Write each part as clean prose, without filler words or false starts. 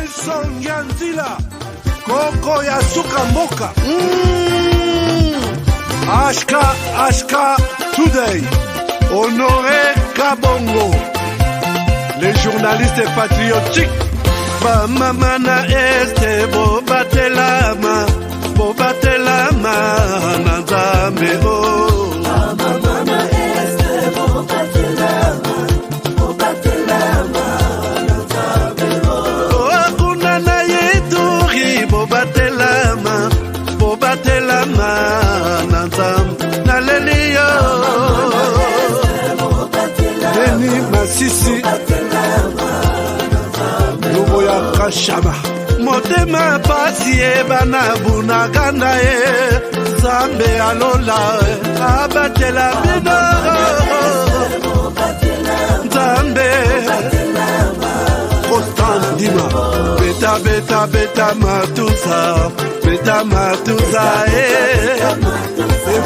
Songanzila Koko ya suka moka Ashka Today Honoré Kabongo les journalistes patriotiques Bamamana este Bobatelama Nanzambe Bamamana este Bobatelama Nanzambe Akunana yeturi Bobatelama Nanzambe Naleliyo Deni Masisi Lubo ya Kashama Motema pasi bana bunaganda Zambe alola abatela bino Zambe Constant Dima Beta matusa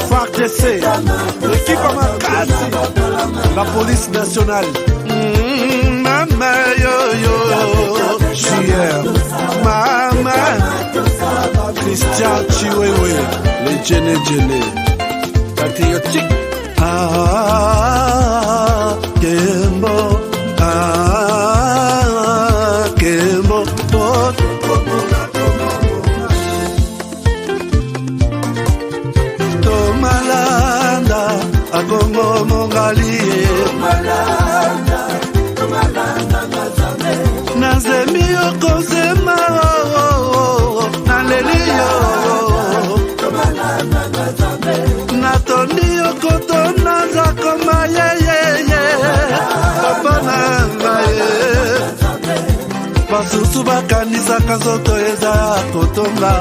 FARDC l'équipe Amakasi la police nationale Mama yo JR Mama Christian Chiwewe les Djene patriotique Kembo Tomalanda Akongo Mongali Nazemi Okozema Naleliyo Natoni Okotona Zakoma Papa Nangaye Basusu Bakanisa Kazoto Eza Kotonga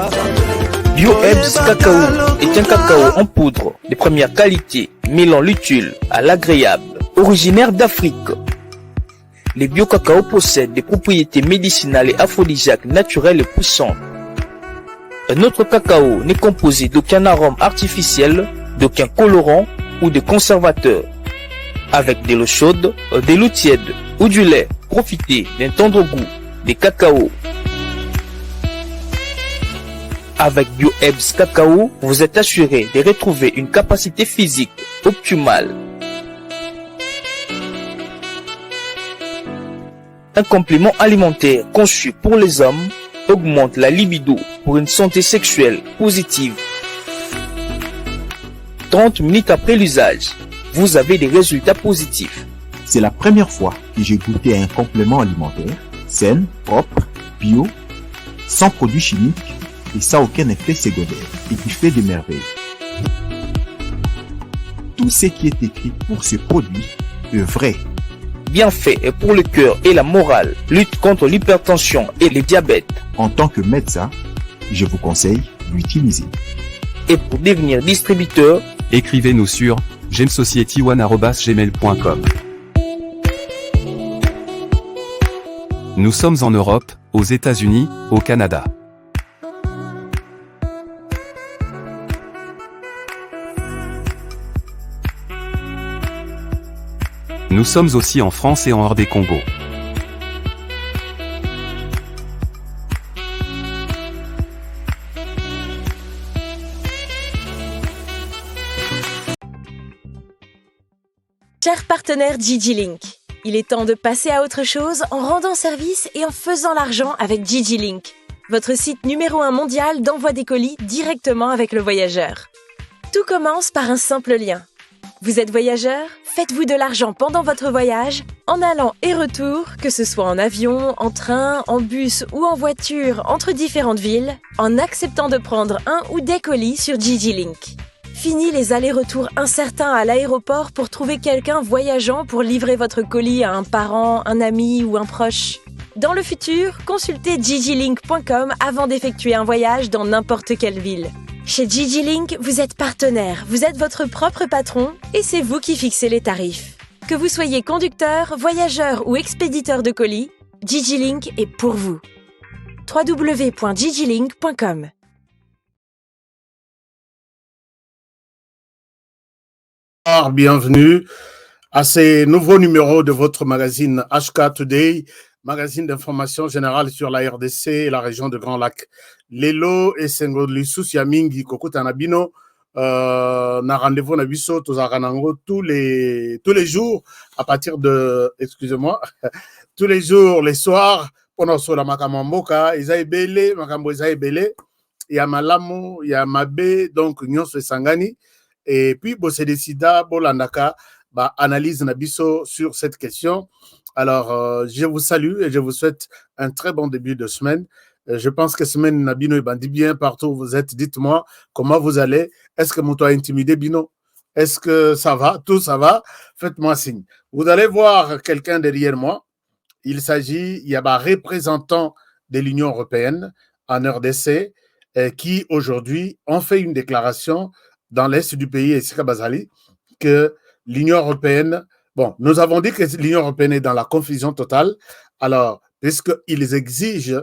Bio-Ebs Cacao est un cacao en poudre de première qualité, mêlant l'utile à l'agréable, originaire d'Afrique. Les bio-cacao possèdent des propriétés médicinales et aphrodisiaques naturelles et puissantes. Un autre cacao n'est composé d'aucun arôme artificiel, d'aucun colorant ou de conservateur. Avec de l'eau chaude, de l'eau tiède ou du lait, profitez d'un tendre goût des cacao. Avec Bio-Ebs Cacao, vous êtes assuré de retrouver une capacité physique optimale. Un complément alimentaire conçu pour les hommes augmente la libido pour une santé sexuelle positive. 30 minutes après l'usage, vous avez des résultats positifs. C'est la première fois que j'ai goûté un complément alimentaire sain, propre, bio, sans produits chimiques et sans aucun effet secondaire et qui fait des merveilles. Tout ce qui est écrit pour ce produit est vrai. Bien fait et pour le cœur et la morale, lutte contre l'hypertension et le diabète. En tant que médecin, je vous conseille d'utiliser. Et pour devenir distributeur, écrivez-nous sur gemsociety1@gmail.com. Nous sommes en Europe, aux États-Unis, au Canada. Nous sommes aussi en France et en hors des Congo. Chers partenaires Gigi Link, il est temps de passer à autre chose en rendant service et en faisant l'argent avec Gigi Link, votre site numéro 1 mondial d'envoi des colis directement avec le voyageur. Tout commence par un simple lien. Vous êtes voyageur ? Faites-vous de l'argent pendant votre voyage, en allant et retour, que ce soit en avion, en train, en bus ou en voiture entre différentes villes, en acceptant de prendre un ou des colis sur Gigi Link. Fini les allers-retours incertains à l'aéroport pour trouver quelqu'un voyageant pour livrer votre colis à un parent, un ami ou un proche. Dans le futur, consultez gigilink.com avant d'effectuer un voyage dans n'importe quelle ville. Chez Gigi Link, vous êtes partenaire, vous êtes votre propre patron et c'est vous qui fixez les tarifs. Que vous soyez conducteur, voyageur ou expéditeur de colis, Gigi Link est pour vous. www.gigilink.com. Bienvenue à ce nouveau numéro de votre magazine HK Today magazine d'information générale sur la RDC et la région de Grand Lac. Lelo et Sengo Lissus Yamingi Kokuta Nabino, na rendez-vous na biso tozaranango tous les jours à partir de, excusez-moi, tous les jours, les soirs, pendant la makamamboka, Isaïbele, makambo Isaïbele, il y a Malamu, il y a Mabé, donc Nyon Sangani, et puis bon, c'est décida, Bolandaka, bah, analyse Nabiso sur cette question. Alors, je vous salue et je vous souhaite un très bon début de semaine. Je pense que semaine Nabino est bandit bien partout où vous êtes. Dites-moi comment vous allez. Est-ce que mon toit intimidé, Bino? Est-ce que ça va? Tout ça va? Faites-moi signe. Vous allez voir quelqu'un derrière moi. Il y a un représentant de l'Union européenne en RDC qui aujourd'hui ont fait une déclaration dans l'est du pays, Sika Bazali, que l'Union européenne, bon, nous avons dit que l'Union européenne est dans la confusion totale. Alors, puisqu'ils exigent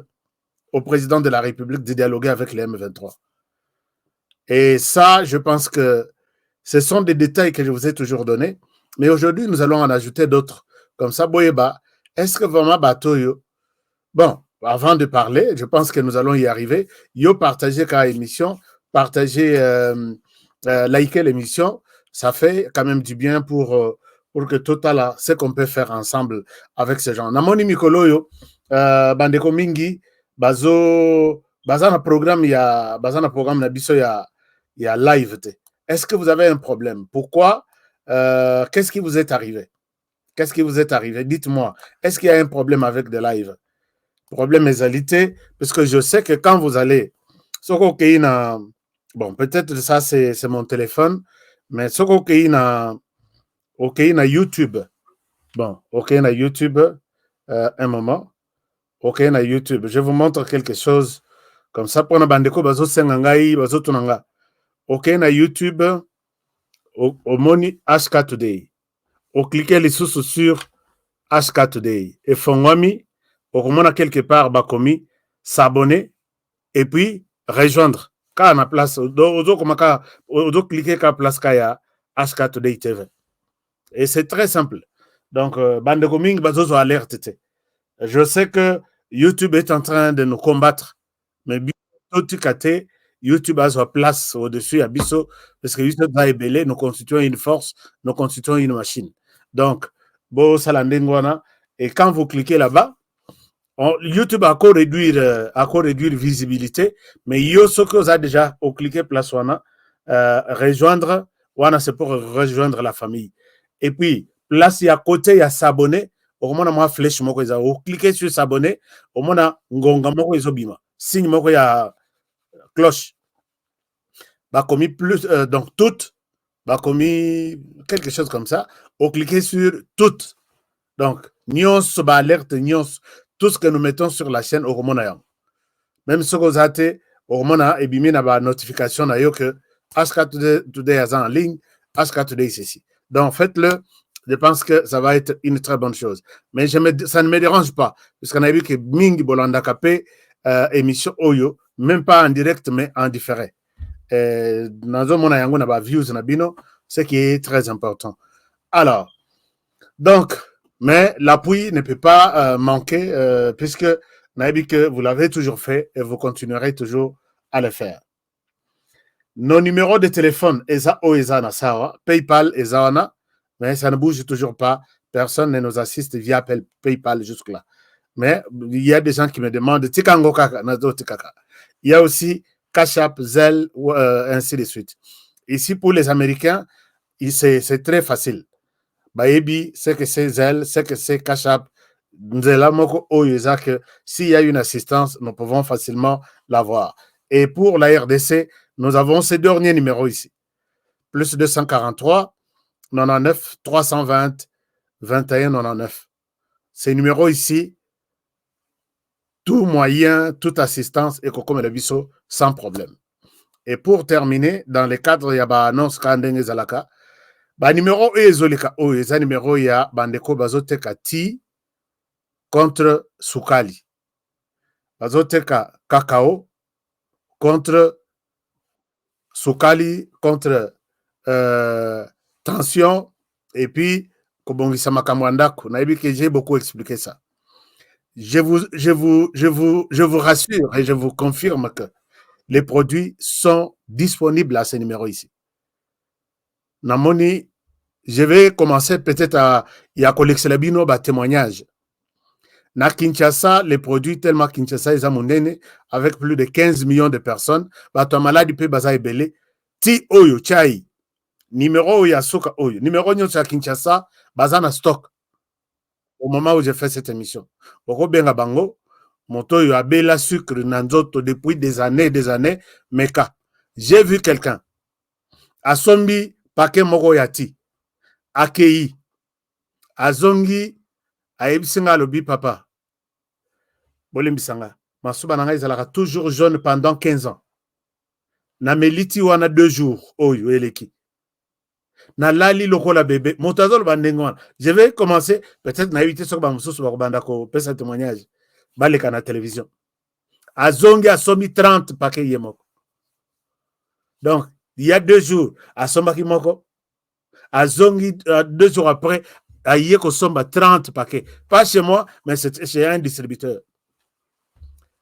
au président de la République de dialoguer avec les M23. Et ça, je pense que ce sont des détails que je vous ai toujours donnés. Mais aujourd'hui, nous allons en ajouter d'autres. Comme ça, Boyeba, est-ce que vraiment Batoyo? Bon, avant de parler, je pense que nous allons y arriver. Yo, partagez la émission, partagez, likez l'émission. Ça fait quand même du bien pour que Total, ce qu'on peut faire ensemble avec ces gens. Namoni Mikolo, Bandeko Mingi, bazana programme na biso ya live. Est-ce que vous avez un problème? Pourquoi? Qu'est-ce qui vous est arrivé? Qu'est-ce qui vous est arrivé? Dites-moi. Est-ce qu'il y a un problème avec des lives? Problème égalité, parce que je sais que quand vous allez, bon, peut-être ça c'est mon téléphone, mais ce qu'on na YouTube. Bon, ok na YouTube, un moment. Ok na YouTube. Je vous montre quelque chose comme ça pour na bandeko bazo sengangai bazo tunanga. Ok na YouTube, au moni HK Today. Au cliquer les sous sur HK Today. Et fongwami, au remona quelque part bakomi s'abonner et puis rejoindre. Quand on a place, odo cliquer ka place kaya HK Today TV. Et c'est très simple. Donc bandeko ming bazo alerte. Je sais que YouTube est en train de nous combattre, mais YouTube a sa place au-dessus à Bisso, parce que YouTube va ébeler, nous constituons une force, nous constituons une machine. Donc, Bo Salandengwana, et quand vous cliquez là-bas, YouTube a encore réduire visibilité, mais yo ce que vous avez déjà au cliquer place wana, rejoindre, wana c'est pour rejoindre la famille. Et puis, place à côté, il y a s'abonner. Au moins, moi, flèche, moi, cliquez sur s'abonner. Au moins, ngonga, moi, bima. Signe, moi, il y a cloche. Bah, commis plus, donc, toutes. Bah, commis quelque chose comme ça. Ou cliquez sur toutes. Donc, nions, bah, alerte, nions. Tout ce que nous mettons sur la chaîne, au moins, même ce que vous avez, au moins, et bimi, na ba notification, na yo que HK Today est en ligne, HK Today c'est ici. Donc, faites-le. Je pense que ça va être une très bonne chose. Mais ça ne me dérange pas, puisqu'on a vu que Mingi Bolanda Kapé, émission Oyo, même pas en direct, mais en différé. Dans un views Nabino, ce qui est très important. Alors, donc, mais l'appui ne peut pas manquer, puisque on a vu que vous l'avez toujours fait et vous continuerez toujours à le faire. Nos numéros de téléphone, Eza Oeza Nasawa, PayPal, Ezawana, mais ça ne bouge toujours pas. Personne ne nous assiste via PayPal jusque-là. Mais il y a des gens qui me demandent Tikango Kaka, Nazo Tikaka. Il y a aussi Cash App, Zelle, ainsi de suite. Ici, pour les Américains, c'est très facile. Baebi, c'est que c'est Zelle, c'est que c'est Cash App. S'il y a une assistance, nous pouvons facilement l'avoir. Et pour la RDC, nous avons ces derniers numéros ici. Plus 243 99 320 21 99. Ces numéros ici, tout moyen, toute assistance et comme le biso sans problème. Et pour terminer, dans le cadre, il y a annonce kandenge zalaka. Ba numéro ezolika o eza numéro ya bandeko bazoteka ti contre sukali. Bazoteka cacao contre sukali contre tension et puis kobongisa makambo ndako. Na yebi que j'ai beaucoup expliqué ça. je vous rassure et je vous confirme que les produits sont disponibles à ce numéro ici. Namoni, je vais commencer peut-être à collectionner bino ba témoignage. Na Kinshasa, les produits tellement Kinshasa ils ont avec plus de 15 millions de personnes, ba to maladi pe baza ebele ti oyo chai numéro ya soka oyo numéro nyo cha Kinshasa baza na stock au moment où j'ai fait cette émission. Oko benga bango moto yo abela sucre na nzoto depuis des années meka. J'ai vu quelqu'un asombi paquet moko yati akei azongi ayebisinga lobi papa bolimbisanga masuba nanga ezalaka toujours jaune pendant 15 ans na meliti wana 2 jours oyo eleki na lali lokola bébé motazol bandengo je vais commencer peut-être na éviter soko ba mususu ba kobanda ko pesa témoignage baleka na télévision azongi asomi 30 paquet yemoko donc il y a 2 jours asombaki moko azongi 2 jours après aïe kosomba 30 paquets pas chez moi mais c'est chez un distributeur.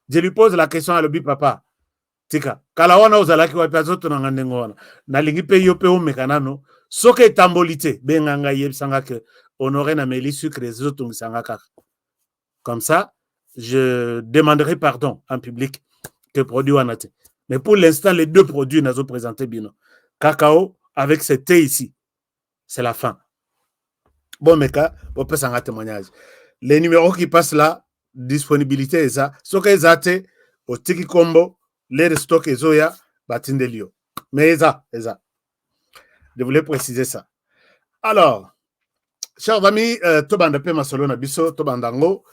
Je lui pose la question à l'obi papa tika kala wana ozalaki wapi azoto na ngandengo wana nalingi pe yo pe omekanano soke etambolite benganga yebisanga que honoré na meli sucre les autres ngisanga kaka comme ça je demanderai pardon en public que produit wana te mais pour l'instant les 2 produits nazo présenté bino cacao avec ce thé ici c'est la fin. Bon meka on peut s'en témoignage les numéros qui passent là disponibilité eza soke ezate au tiki combo les stock ezoya batindelio mais eza je voulais préciser ça. Alors chers amis tobanda pe masolo na biso tobandango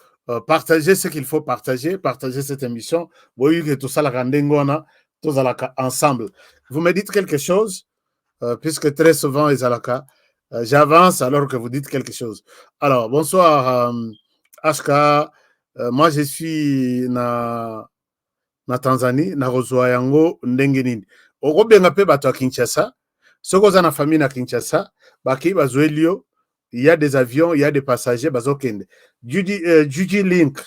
partagez ce qu'il faut partager cette émission boyi que tout ça la randengona tous alaka ensemble. Vous me dites quelque chose puisque très souvent ezalaka j'avance alors que vous dites quelque chose. Alors bonsoir Ashka. Moi je suis na Tanzanie na rozwa yango ndenge nini okobenga pe bato ya Kinshasa soko za na famille na Kinshasa baki bazwelio il y a des avions il y a des passagers bazokende Juji Link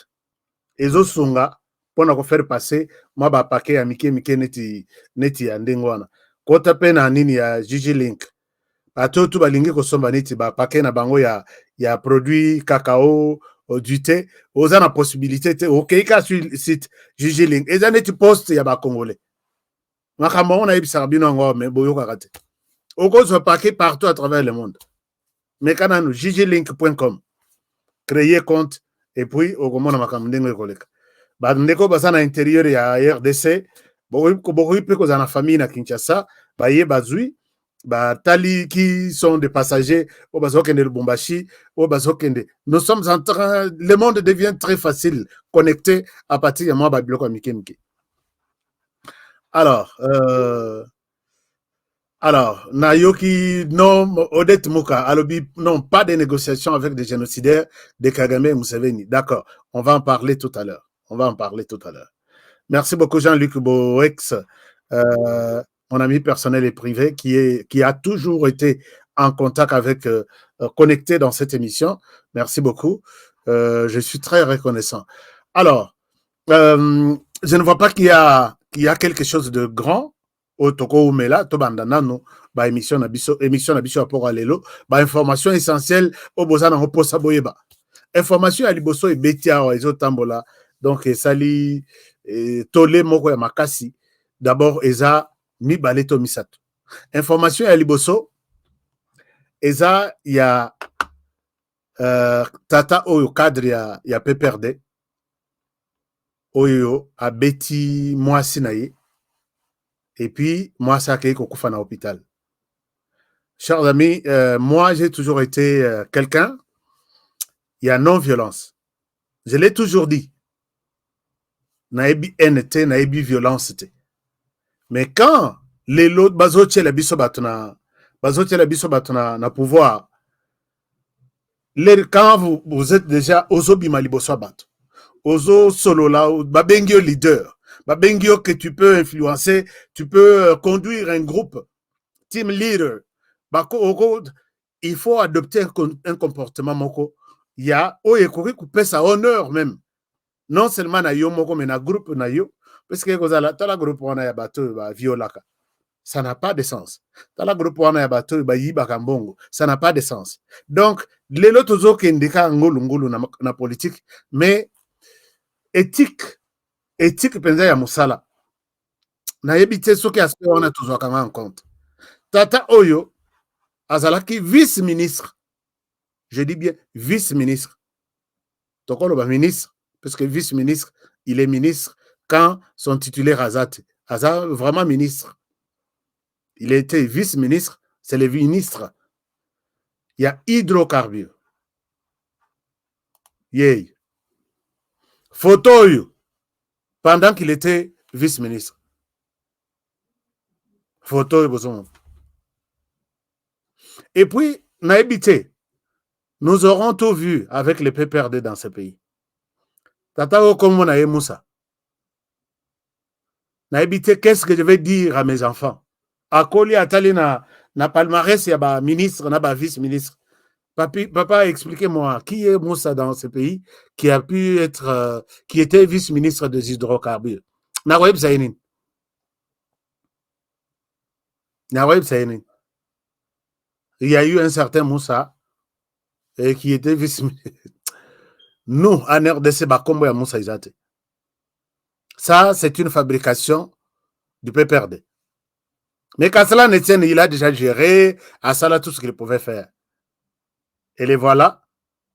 ezosunga pona ko faire passer ma ba paquet ya mike neti ya ndengwana kota pe na nini ya Juji Link bato tu balingi kosomba neti ba paquet na bango ya produit cacao du thé, aux a la possibilité OK sur le site Juji Link et ça net post ya ba congolais ngakamba on a ibisa bino ngo mais boyo kakate oko so paquet partout à travers le monde mais kana no jujilink.com créer compte et puis okomona makamndengo koleka ba ndeko basa na intérieur ya RDC boyi pe ko za na famille na Kinshasa ba ye bazui ba tali qui sont des passagers au bazokende Lubumbashi au bazokende nous sommes en train le monde devient très facile connecté à partir de moi ba biloko mikemike. Alors Nayoki non Odette Mouka alobi non pas de négociations avec des génocidaires de Kagame et Museveni. D'accord, on va en parler tout à l'heure. Merci beaucoup Jean-Luc Boex, mon ami personnel et privé qui a toujours été en contact avec connecté dans cette émission. Merci beaucoup. Je suis très reconnaissant. Alors, je ne vois pas qu'il y a quelque chose de grand au toko umela to bandana no ba émission na biso rapport à lelo ba information essentielle au bozana reposa boyeba information ya liboso e betia o ezotambola donc sali tolé moko ya makasi d'abord eza mibale to misato information ya liboso eza ya tata oyo cadre ya PPRD oyo abeti mwasi na ye et puis moi ça qui kokufa na hôpital. Chers amis, moi j'ai toujours été quelqu'un, il y a non-violence. Je l'ai toujours dit. Naebi NT, naebi violence. Mais quand les lots bazoche la biso batuna na pouvoir, quand vous êtes déjà ozo bimaliboso bat, ozo solo la babengio leader, babengio que tu peux influencer, tu peux conduire un groupe, team leader. Il faut adopter un comportement moko. Il y a oye kuri couper sa honneur même non seulement na yo moko mais na groupe na yo parce que kozala tala groupe wana ya bato ba violaka. Ça n'a pas de sens. Dans la groupe wana ya bato ba yibaka mbongo, ça n'a pas de sens. Donc lelo tozo kendika ngulu ngulu na politique mais éthique penza ya musala. Na yebite soki aspect wana tozo kanga en compte. Tata Oyo azalaki vice-ministre. Je dis bien vice-ministre. Tokolo ba ministre parce que vice-ministre, il est ministre quand son titulaire Azat vraiment ministre. Il était vice-ministre, c'est le ministre. Il y a hydrocarbures. Yay. Photo pendant qu'il était vice-ministre. Photo besoin. Et puis, naïbité, nous aurons tout vu avec les PPRD dans ce pays. Tata Okomo na Moussa. Naïbité, qu'est-ce que je vais dire à mes enfants? Akoli atali na palmarès, il y a ba ministre, na ba vice-ministre. Papa, expliquez-moi, qui est Moussa dans ce pays qui a pu être, qui était vice-ministre des hydrocarbures? Naweb Zainin. Naweb Zainin. Il y a eu un certain Moussa qui était vice-ministre. Nous, en RDC, Bakombo ya Moussa Izate. Ça, c'est une fabrication du PPRD. Mais quand cela ne tienne, il a déjà géré à ça tout ce qu'il pouvait faire. Et les voilà,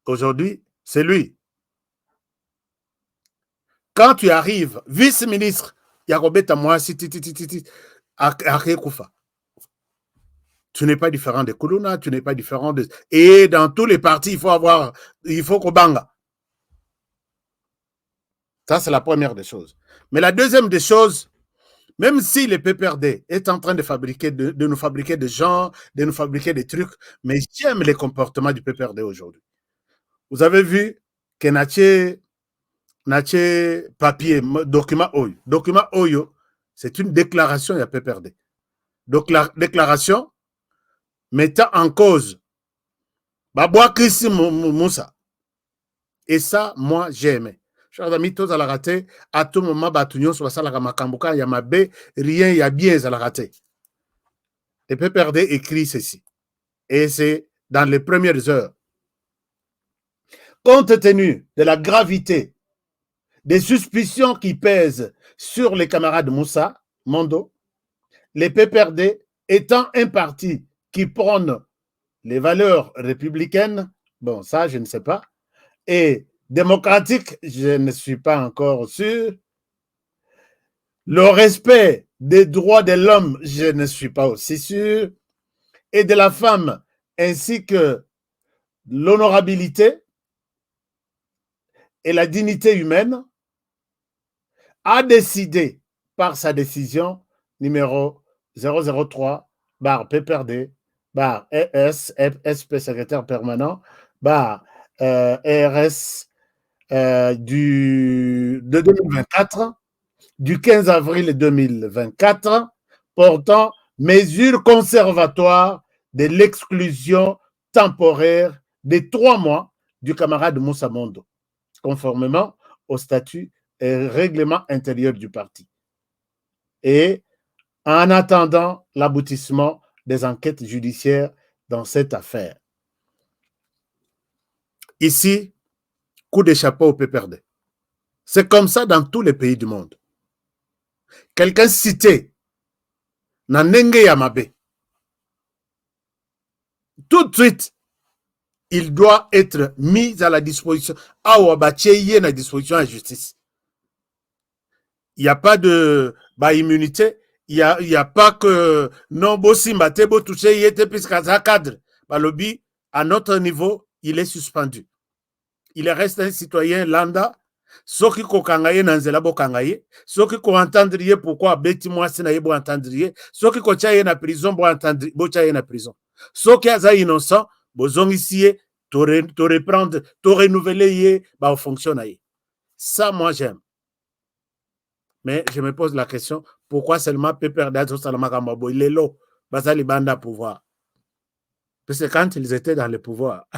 aujourd'hui, c'est lui. Quand tu arrives, vice-ministre, Yakobeta Mouassi, Koufa. Tu n'es pas différent de Koulouna, tu n'es pas différent de... Et dans tous les partis, il faut Kobanga. Ça, c'est la première des choses. Mais la deuxième des choses, même si le PPRD est en train de fabriquer, de nous fabriquer des gens, de nous fabriquer des trucs, mais j'aime les comportements du PPRD aujourd'hui. Vous avez vu que Nache papier, document Oyo. Document Oyo, c'est une déclaration, il y a PPRD. Donc la déclaration mettant en cause Baboua Christi Moussa. Et ça, moi, j'ai aimé. Chers amis, tous à la raté, à tout moment, Batunion, soit ça, la Makambuka, Yamabe, rien, il y a bien à la raté. Le PPRD écrit ceci. Et c'est dans les premières heures. Compte tenu de la gravité des suspicions qui pèsent sur les camarades Moussa, Mondo, les PPRD étant un parti qui prône les valeurs républicaines, bon, ça, je ne sais pas, et démocratique, je ne suis pas encore sûr, le respect des droits de l'homme, je ne suis pas aussi sûr, et de la femme, ainsi que l'honorabilité et la dignité humaine, a décidé par sa décision numéro 003 PPRD SP secrétaire permanent ERS de 2024 du 15 avril 2024 portant mesures conservatoires de l'exclusion temporaire de 3 mois du camarade Moussa Mondo, conformément au statut et règlement intérieur du parti. Et en attendant l'aboutissement des enquêtes judiciaires dans cette affaire. Ici, coup de chapeau au PPRD. C'est comme ça dans tous les pays du monde. Quelqu'un cité Nanenge Yamabe. Tout de suite, il doit être mis à la disposition, à la disposition de la justice. Il n'y a pas de immunité. Il n'y a pas que non, Bossimba, Tebo, touché, il était plus qu'à cadre. Balobi, à notre niveau, il est suspendu. Il reste un citoyen lambda. Ceux qui kokangaye nanzela bokangaye, ceux qui ko entendrier pourquoi beti moi sina bo entendrier, ceux qui ko chaye na prison bo entendre bo chaye na prison. Ceux qui sont innocents, bozong ici te reprendre, te renouveler ba fonctionner. Ça moi j'aime. Mais je me pose la question, pourquoi seulement PPRD Salamakambabo, il est là, Basali Banda pouvoir. Parce que quand ils étaient dans le pouvoir,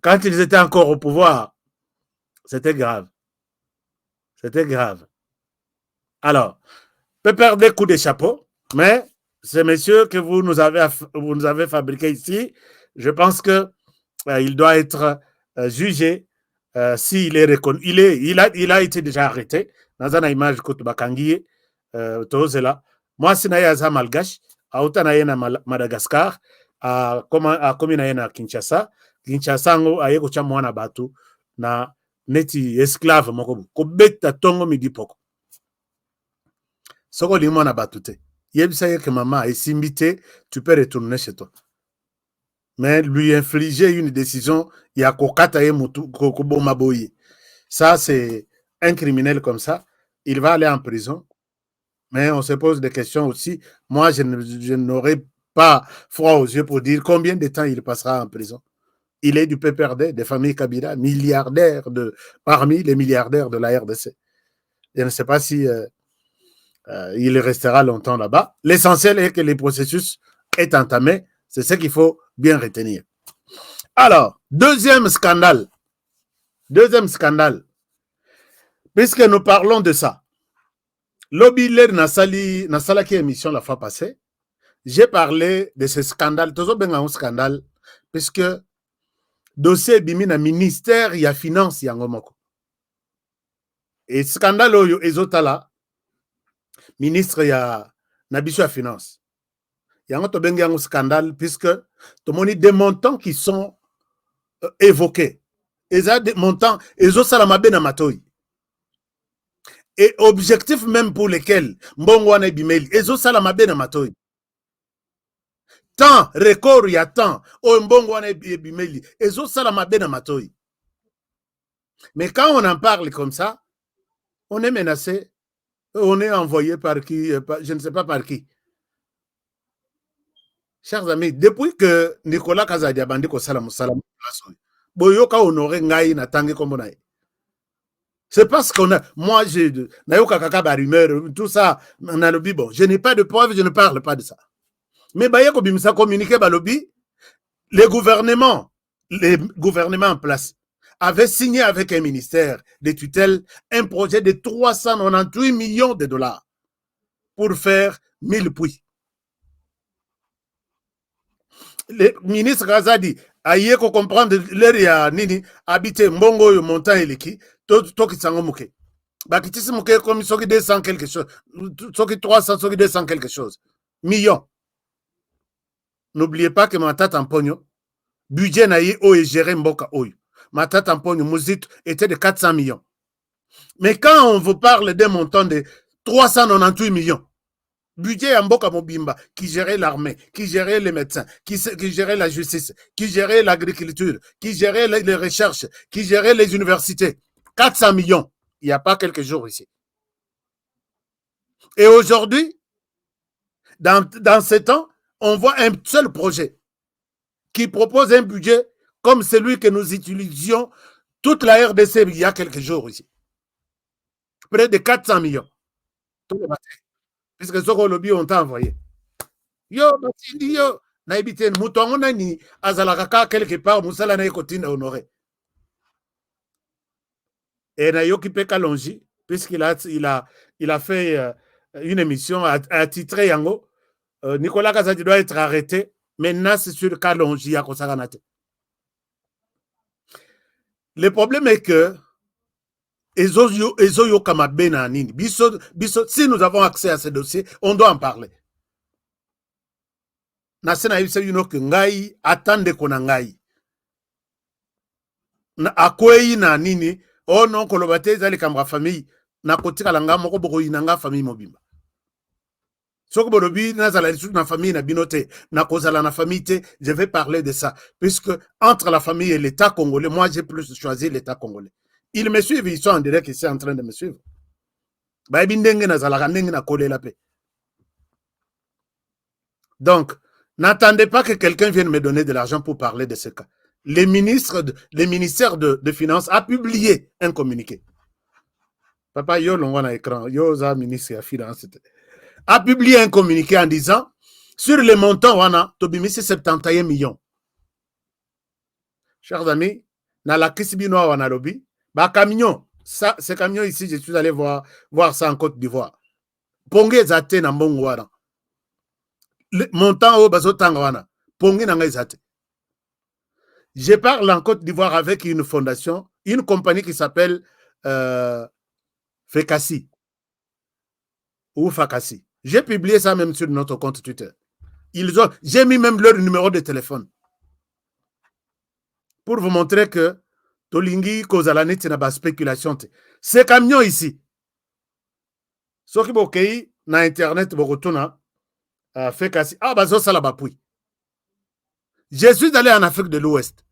quand ils étaient encore au pouvoir, C'était grave. C'était grave. Alors, peut perdre des coups de chapeau, mais ces messieurs que vous nous avez fabriqués ici, je pense que il doit être jugé s'il est reconnu. Il a été déjà arrêté. Dans une image que Bakangi, moi, si je suis malgache, autant na Madagascar, comme na Kinshasa, Kinshasa ngo aye ko cha mwana batu na neti esclave moko ko beta tongo midi poko. Soko li mwana batu te. Yebisa ye que maman est simbité, tu peux retourner chez toi. Mais lui infliger une décision, il y a kokata ye mutu kokobo maboye. Ça c'est un criminel comme ça, il va aller en prison. Mais on se pose des questions aussi. Moi, je n'aurais pas froid aux yeux pour dire combien de temps il passera en prison. Il est du PPRD, des familles Kabila, milliardaire parmi les milliardaires de la RDC. Je ne sais pas si il restera longtemps là-bas. L'essentiel est que le processus est entamé. C'est ce qu'il faut bien retenir. Alors, deuxième scandale. Puisque nous parlons de ça. Lobby Nasala qui émission la fois passée, j'ai parlé de ce scandale, toujours bien un scandale, puisque dossier bimina ministère il y a finance yangomoko. Et scandale oyo ezotala ministre ya nabiso ya finance. Yango to bengi un scandale puisque to moni des montants qui sont évoqués. Et ça des montants ezosala mabe na matoi. Et objectif même pour lesquels Mbongwana Bimeli, Ezo Salamabe na Matoi. Tant, record, il y a tant, Mbongwana Bimeli, Ezo Salamabe na Matoi. Mais quand on en parle comme ça, on est menacé, on est envoyé par qui, je ne sais pas par qui. Chers amis, depuis que Nicolas Kazadiabandi ko salam boyoka honoré ngai na tangi kombonaye. C'est parce qu'on a, moi, tout ça, on a lobby, bon, je n'ai pas de preuves, je ne parle pas de ça. Mais, ça communiqué, lobby, les gouvernements en place avaient signé avec un ministère de tutelle un projet de 398 millions de dollars pour faire 1000 puits. Le ministre Gazadi a dit qu'on comprend l'air nini habité Mbongo yo montant eleki to kitsango muke. Ba kitisi muke comme soki 200 quelque chose, soki 300 soki 200 quelque chose millions. N'oubliez pas que ma tata Amponyo budget na ye o géré mboka oyo. Ma tata Amponyo Mouzit était de 400 millions. Mais quand on vous parle d'un montant de 398 millions, budget à Mboka Mobimba, qui gérait l'armée, qui gérait les médecins, qui gérait la justice, qui gérait l'agriculture, qui gérait les recherches, qui gérait les universités. 400 millions. Il n'y a pas quelques jours ici. Et aujourd'hui, dans ces temps, on voit un seul projet qui propose un budget comme celui que nous utilisions toute la RDC il y a quelques jours ici. Près de 400 millions. Tous les matins. Puisque ce que lobby ont envoyé. Yo, yo, naibiten, mouton nani, azalakaka quelque part, moussala na ekotine honoré. Et na yoki peka longi, puisqu'il a fait une émission à titre yango, Nicolas Kazadi doit être arrêté. Maintenant, c'est sur le cas longi à Kosaganate. Le problème est que si nous avons accès à ces dossiers, on doit en parler. Nasena yibisa yuno ke ngai atande kona ngai. Na akwei na nini o non kolobate zali kamra famille na kotika langa moko boko inanga famille mobimba. Soko bolobi na zala na famille na binote na kozala na famille te, je vais parler de ça puisque entre la famille et l'État congolais, moi j'ai plus choisi l'État congolais. Ils me suivent, ils sont en direct ici en train de me suivre. Donc, n'attendez pas que quelqu'un vienne me donner de l'argent pour parler de ce cas. Le ministère de Finances a publié un communiqué. Papa, yo l'on a écran, yo za ministre de Finances a publié un communiqué en disant sur les montants wana tobimisi 71 millions. Chers amis, na la kisibino wana lobi Bah, camion. Ça, ces camions ici, je suis allé voir ça en Côte d'Ivoire. Pongé zate na mbongo wana. Montant au bazo tangwana. Pongé na zate. Je parle en Côte d'Ivoire avec une fondation, une compagnie qui s'appelle Fekasi ou Fakasi. J'ai publié ça même sur notre compte Twitter. J'ai mis même leur numéro de téléphone pour vous montrer que Tolingi Kozalani n'a pas spéculation. Ces camions ici, ceux qui sont na internet, Bogotona, Fekasi, bazo salabapui. Je suis allé en Afrique de l'Ouest.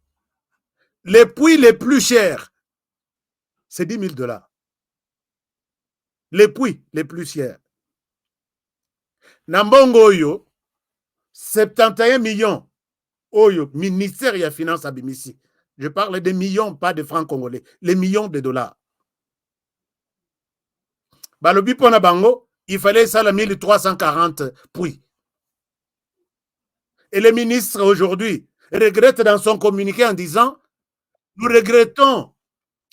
Les puits les plus chers, c'est 10 000 $. Les puits les plus chers. Nambongo Oyo, 71 millions. Oyo, ministère de la Finance à Bimissi. Je parle des millions, pas de francs congolais. Les millions de $. Balobi Pona Bango, il fallait ça la 1340 puits. Et le ministre aujourd'hui regrette dans son communiqué en disant nous regrettons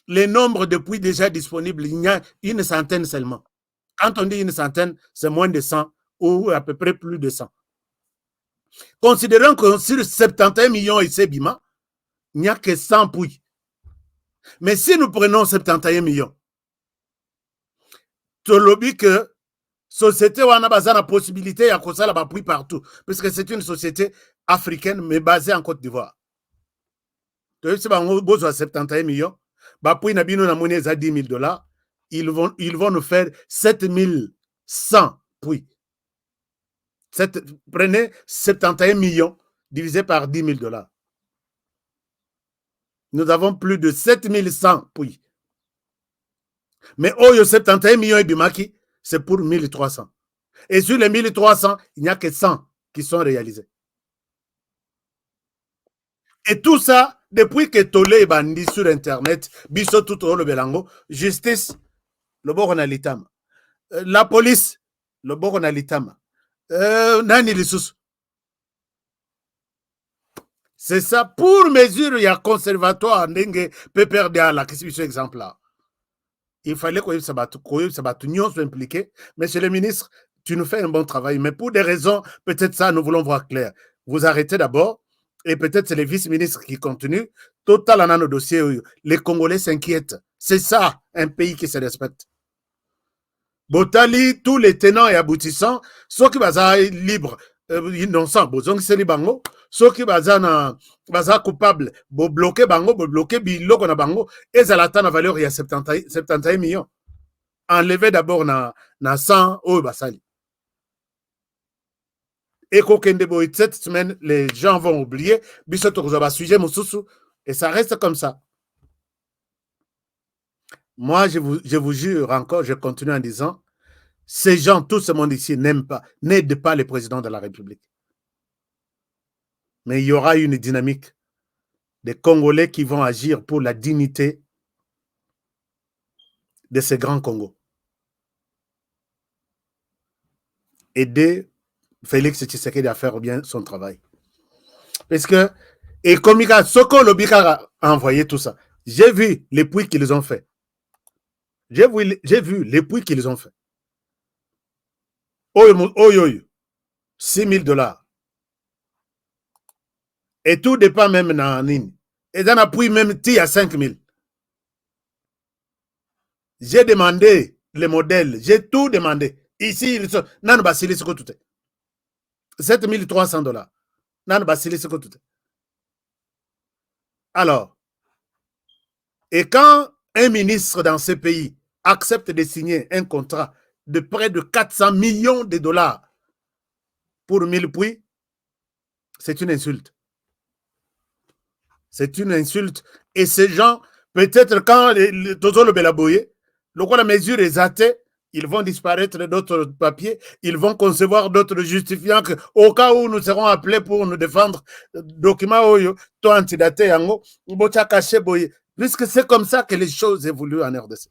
le nombre de puits déjà disponibles. Il y a une centaine seulement. Quand on dit une centaine, c'est moins de 100 ou à peu près plus de 100. Considérant que sur 71 millions ici, Bima, il n'y a que 100 puits. Mais si nous prenons 71 millions, tu lobby que société ou a la possibilité à cause de la puits partout, puisque c'est une société africaine mais basée en Côte d'Ivoire. Tu sais, si on a 71 millions, puis na bino na monnaie à 10 000 $, ils vont nous faire 7100 puits. Prenez 71 millions divisé par 10 000 $. Nous avons plus de 7100 puits. Mais Oyo 71 millions et Bimaki, c'est pour 1300. Et sur les 1300, il n'y a que 100 qui sont réalisés. Et tout ça, depuis que Tolé est bandit sur Internet, Bisso tout le Belango, justice, le Boronalitama. La police, le Boronalitama. Nani Lissous. C'est ça, pour mesure, il y a conservatoire, Ndenge, PPRDA, qui c'est ce exemple-là. Il fallait que nous soient impliqués. Monsieur le ministre, tu nous fais un bon travail, mais pour des raisons, peut-être ça, nous voulons voir clair. Vous arrêtez d'abord, et peut-être c'est les vice-ministres qui continuent. Total en nos dossiers, les Congolais s'inquiètent. C'est ça, un pays qui se respecte. Botali, tous les tenants et aboutissants, ceux qui sont libres, innocents, c'est bango, ceux qui sont coupables, bloquer bango, bloquer biloko na bango, et ça la valeur il y a 71 millions. Enlever d'abord na 100 au basali. Et cette semaine, les gens vont oublier, sujet et ça reste comme ça. Moi, je vous jure encore, je continue en disant, ces gens, tout ce monde ici n'aident pas le président de la République. Mais il y aura une dynamique des Congolais qui vont agir pour la dignité de ces grands Congos. Aider Félix Tshisekedi à faire bien son travail. Parce que, et comme Soko Lobika a envoyé tout ça, j'ai vu les puits qu'ils ont fait. J'ai vu les puits qu'ils ont fait. Oyo, 6 000 $. Et tout dépend même dans Nini. Et dans un puits même, il y a 5 000. J'ai demandé les modèles, j'ai tout demandé. Ici, ils sont. Nan basili ce que tout est. 7 300 $. Nan basili ce que tout est. Alors, et quand un ministre dans ce pays accepte de signer un contrat de près de 400 millions de $, pour 1000 puits, c'est une insulte. C'est une insulte. Et ces gens, peut-être quand Tozo le Belaboye, la mesure est athée, ils vont disparaître d'autres papiers, ils vont concevoir d'autres justifiants que, au cas où nous serons appelés pour nous défendre, documents oyo, to antidaté yango, bocha caché boye, puisque c'est comme ça que les choses évoluent en RDC.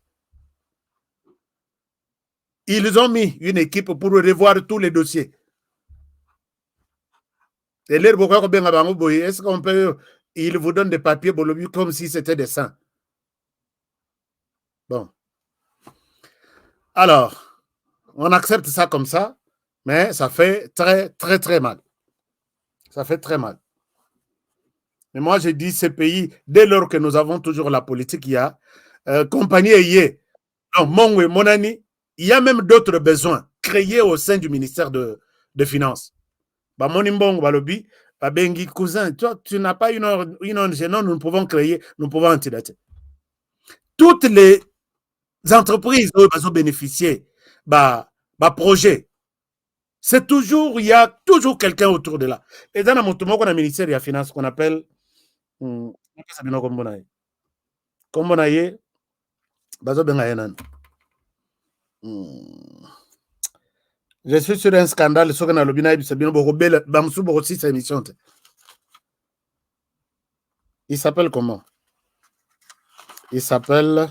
Ils ont mis une équipe pour revoir tous les dossiers. Et l'air beaucoup bien avant boye, est-ce qu'on peut, ils vous donnent des papiers comme si c'était des saints. Bon. Alors, on accepte ça comme ça, mais ça fait très, très, très mal. Ça fait très mal. Mais moi, j'ai dit, ces pays, dès lors que nous avons toujours la politique, il y a compagnie ayée. Non, mon ami, il y a même d'autres besoins créés au sein du ministère de Finances. Bah, mon imbong, bah, lobby, bah, bengi, cousin, toi, tu n'as pas une ONG, non, nous pouvons créer, nous pouvons antidater. Toutes les entreprises qui ont bénéficié, bah, projet, c'est toujours, il y a toujours quelqu'un autour de là. Et dans le ministère de la Finance, qu'on appelle, je suis sur un scandale, il s'appelle comment? Il s'appelle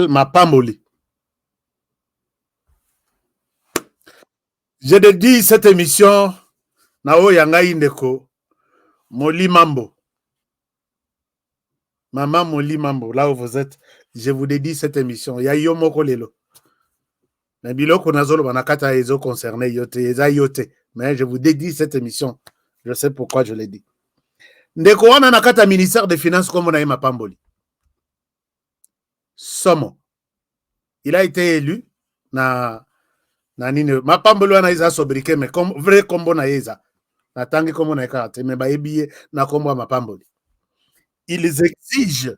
Mapamboli. Je te dis cette émission Nao Yanga Indeko Moli Mambo. Maman Moli Mambo, là où vous êtes, je vous dédie cette émission. Ya Yomoko Lelo. Mais biloko nazolo banakata ezo concerné yote, eza yote. Mais je vous dédie cette émission. Je sais pourquoi je l'ai dit. Ndeko wana nakata ministère des Finances comme on a Mapamboli. Somo. Il a été élu na nini Mapamboli wana isa sobriqué mais comme vrai combo na yeza. Na tangi comme on a karte mais ba ebiye na combo Mapamboli. Ils exigent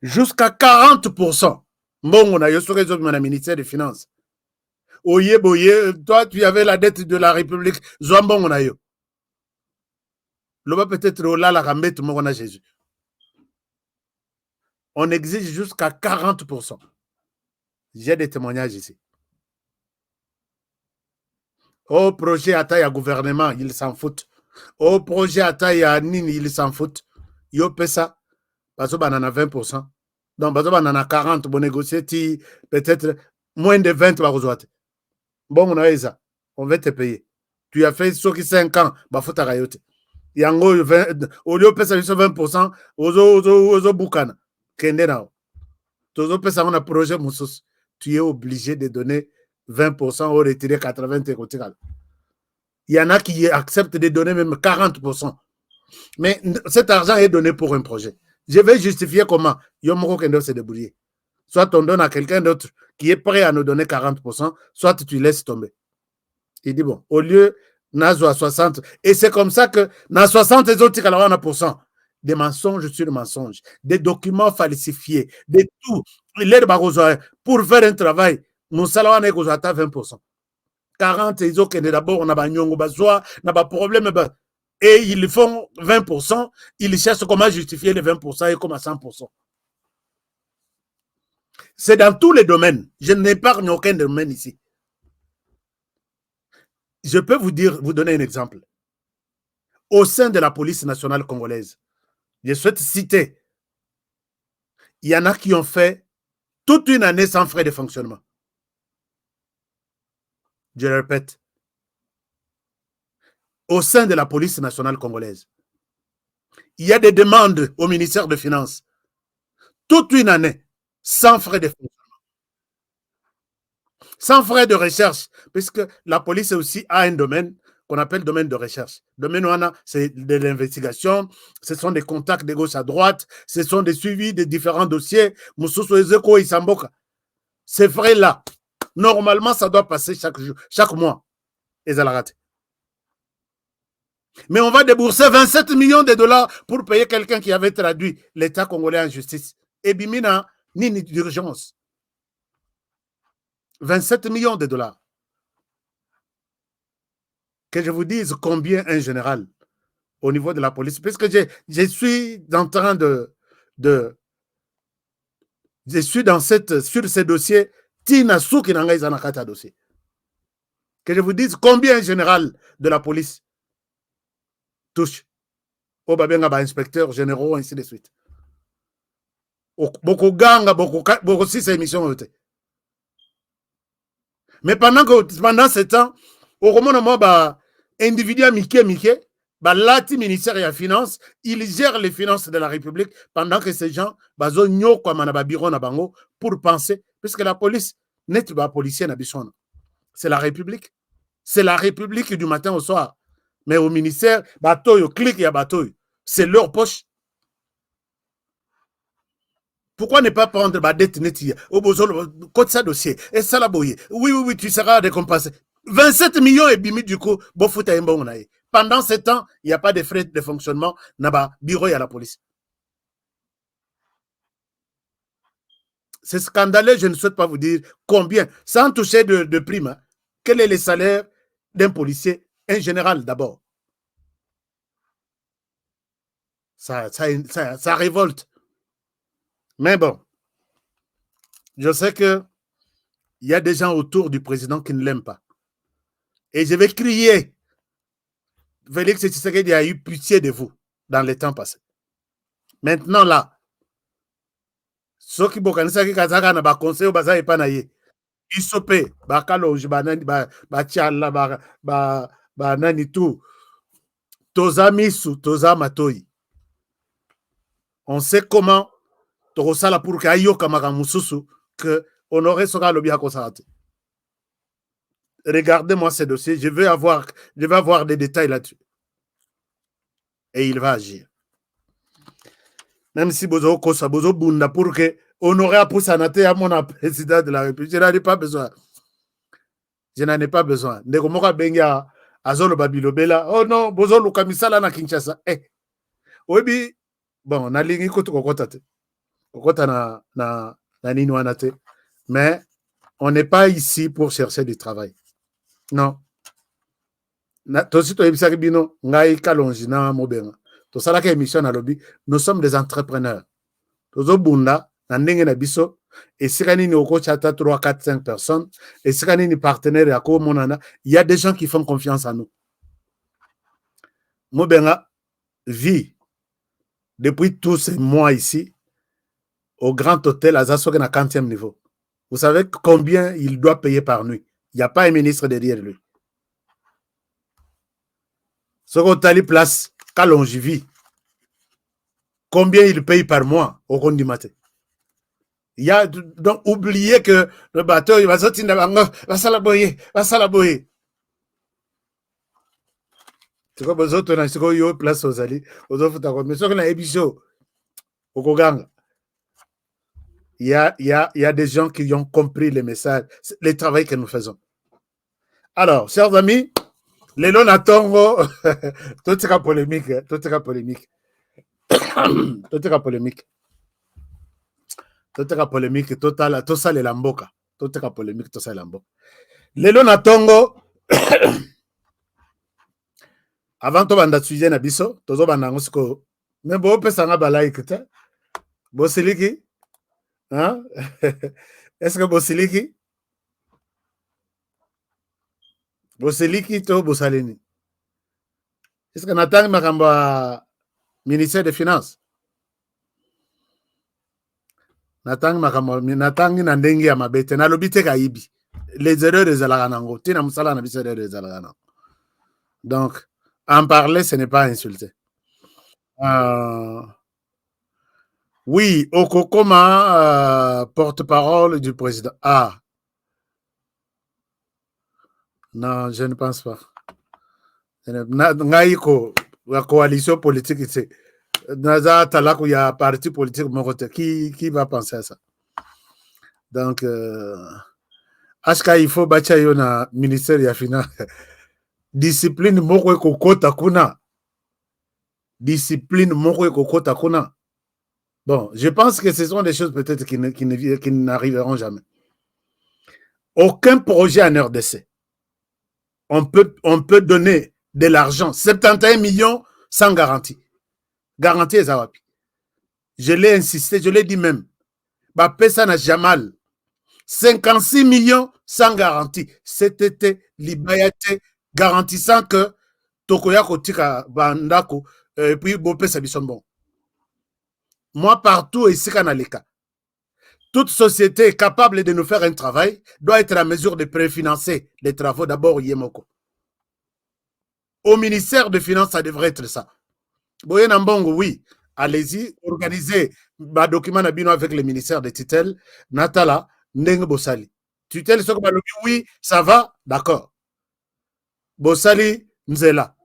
jusqu'à 40%. Mbongo na yosoke zo na ministère des Finances. Oye boye, toi tu avais la dette de la République, Zwambongo na yo. Loba peut-être là la rambette morona Jésus. On exige jusqu'à 40%. J'ai des témoignages ici. Au projet à taille à gouvernement, ils s'en foutent. Au projet à taille à Nini, ils s'en foutent. Yo pesa, parce qu'on en a 20%. Donc, parce qu'on en a 40, bon négocier, peut-être moins de 20, bon, on a ça. On va te payer. Tu as fait ce qui 5 ans, bah, faut t'arrêter. Yango, au lieu de payer 20%, ozo boukana. Kende nao. Tozo pesa on a projet moussous. Tu es obligé de donner 20% ou retirer 80%. Il y en a qui acceptent de donner même 40%. Mais cet argent est donné pour un projet. Je vais justifier comment Yomoko Kendo se débrouiller. Soit on donne à quelqu'un d'autre qui est prêt à nous donner 40%, soit tu laisses tomber. Il dit bon, au lieu Nazo à 60, et c'est comme ça que dans 60 les autres, il y a 1%. Des mensonges sur mensonges, des documents falsifiés, des tout. Pour faire un travail, nous salons 20%. 40, ils ont d'abord, on a un problème. Et ils font 20%, ils cherchent comment justifier les 20% et comment 100%. C'est dans tous les domaines. Je n'épargne aucun domaine ici. Je peux vous donner un exemple. Au sein de la police nationale congolaise, je souhaite citer, il y en a qui ont fait toute une année sans frais de fonctionnement. Je le répète. Au sein de la police nationale congolaise, il y a des demandes au ministère des Finances. Toute une année, sans frais de fonctionnement. Sans frais de recherche, puisque la police aussi a un domaine qu'on appelle domaine de recherche. Domaine où c'est de l'investigation, ce sont des contacts de gauche à droite, ce sont des suivis de différents dossiers. Ces frais-là, normalement, ça doit passer chaque mois. Et ça l'a raté. Mais on va débourser 27 millions de dollars pour payer quelqu'un qui avait traduit l'État congolais en justice. Et bimina, ni d'urgence. 27 millions de dollars. Que je vous dise combien un général au niveau de la police, puisque je suis en train je suis sur ces dossiers, dossier. Que je vous dise combien un général de la police touche au babenga inspecteur généraux, ainsi de suite. Beaucoup ganga, beaucoup si ces émissions. Mais pendant ce temps, au moment où individu Mickey, Balati ministère de la Finance, il gère les finances de la République pendant que ces gens, bazo nyoko manaba bureau na bango pour penser, puisque la police n'est pas policier na bishona. C'est la République. C'est la République du matin au soir. Mais au ministère, batoyo, clique ya batoyo. C'est leur poche. Pourquoi ne pas prendre ma dette nette au besoin de ça dossier et ça la boye. Oui, oui, oui, tu seras récompensé. 27 millions et bimi du coup, bofuta imbon nae. Pendant ce temps, il n'y a pas de frais de fonctionnement, naba bureau à la police. C'est scandaleux, je ne souhaite pas vous dire combien, sans toucher de prime, hein. Quel est le salaire d'un policier, un général d'abord. Ça révolte. Mais bon, je sais qu'il y a des gens autour du président qui ne l'aiment pas. Et je vais crier. Félix Tshisekedi a eu pitié de vous dans les temps passés. Maintenant là, ceux qui bokanisaki kazaka na ba conseil baza epana ye. Isope ba kalonji ba nani ba tiala ba nani tout. Toza misu, toza matoi. On sait comment Torosala pour que ayoka makamususu que Honoré sera le bien consacré. Regardez-moi ces dossiers, je vais avoir des détails là-dessus. Et il va agir. Même si Bozo Kosa, Bozo Bunda, pour que Honoré a poussé à mon président de la République, je n'en ai pas besoin. Je n'en ai pas besoin. Negomoka Benga, Azolo Babilobela, oh non, Bozo Lukamisala na Kinshasa. Eh, oui, bon, on a ligné koto kokotate. Kokota na nini wanate. Mais on n'est pas ici pour chercher du travail. Non. Nous sommes des entrepreneurs. Et si on a 3, 4, 5 personnes, et si on a partenaire, il y a des gens qui font confiance en nous. Mobenga vit depuis tous ces mois ici au Grand Hôtel à Zassogue à 40e niveau. Vous savez combien il doit payer par nuit? Il n'y a pas un ministre derrière lui. Ce qu'on t'a place, Kalonji vit. Combien il paye par mois au compte du matin? Il y a donc oublié que le bateau, il va sortir de la va s'alaboyer, va s'alaboyer. C'est comme aux autres, c'est comme yo place aux alliés, aux autres, mais ce qu'on a ébicho au Koganga. Il y a des gens qui ont compris les messages, le travail que nous faisons. Alors, chers amis, les lots natongo, tout est polémique, tout est polémique. Tout est polémique. Tout est polémique, tout ça les lamboka. Tout est polémique, tout ça les lamboka. Les lots natongo, avant de banda sujet na biso, tozo banda ngosiko, mais bon, pesa nga balaik te. Bosiliki? Hein? Est-ce que Bosiliki? Bosiliki to Bosalini? Est-ce que Nathan Makamba ministère des Finances? Nathan Makamba, Nathan Nandengi à ma bête, na lobite kaibi. Les erreurs des alaganango. Tina Moussala na bisere des alaganango. Donc, en parler, ce n'est pas insulter. Oui, Okokoma, porte-parole du président. Ah. Non, je ne pense pas. Ngaïko, la coalition politique, c'est. Naza Talakou, il y a un parti politique qui va penser à ça? Donc, Ashka, il faut bâtir un ministère de la Finance. Discipline, moko kokota kuna. Discipline, moko kokota kuna. Bon, je pense que ce sont des choses peut-être qui n'arriveront jamais. Aucun projet en RDC. On peut donner de l'argent, 71 millions sans garantie. Garantie est Zawapi. Je l'ai insisté, je l'ai dit même. Bapesa na Jamal. 56 millions sans garantie. C'était Libayate garantissant que Tokoya Kotika Bandako et puis Bopesa Bisonbon. Moi, partout ici, Kanaleka, toute société capable de nous faire un travail doit être à mesure de préfinancer les travaux d'abord Yemoko. Au ministère des Finances, ça devrait être ça. Boye Nambongo, oui. Allez-y, organisez un document avec le ministère des tutelles. Natala, Ndeng Bossali. Tutelle, oui, ça va, d'accord. Bossali, Nzela.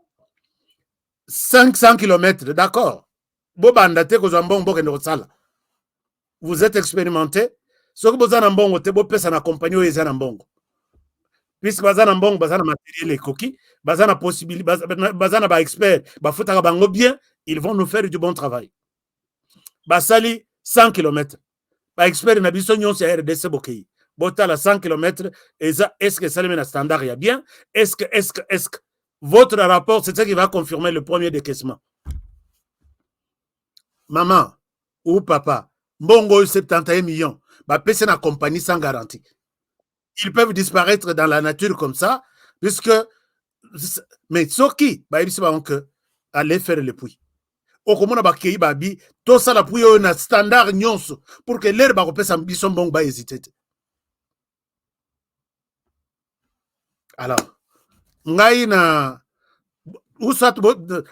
500 km, d'accord. Bobandate, vous êtes expérimenté. Ce que vous avez en te beau pesa na compagnie ou Mbongo. Puisque bazana mbongo, bazana matériel et coquille, bazana possibilité, bazana ba expert, ba fouta bango bien, ils vont nous faire du bon travail. Basali 100 km. Ba expert na biso nyon c'est RDC bokei. Botala 100 km, est-ce que ça le met standard ya bien? Est-ce que votre rapport, c'est ça qui va confirmer le premier décaissement? Maman ou papa, mbongo 71 millions, ba pese na compagnie sans garantie. Ils peuvent disparaître dans la nature comme ça, puisque. Mais Soki, allez faire le puits. Au commun, babi, tout ça, la puits, on a standard nyonso, pour que l'air va sa ambition bon, ba hésiter. Alors, ngai na, ou soit,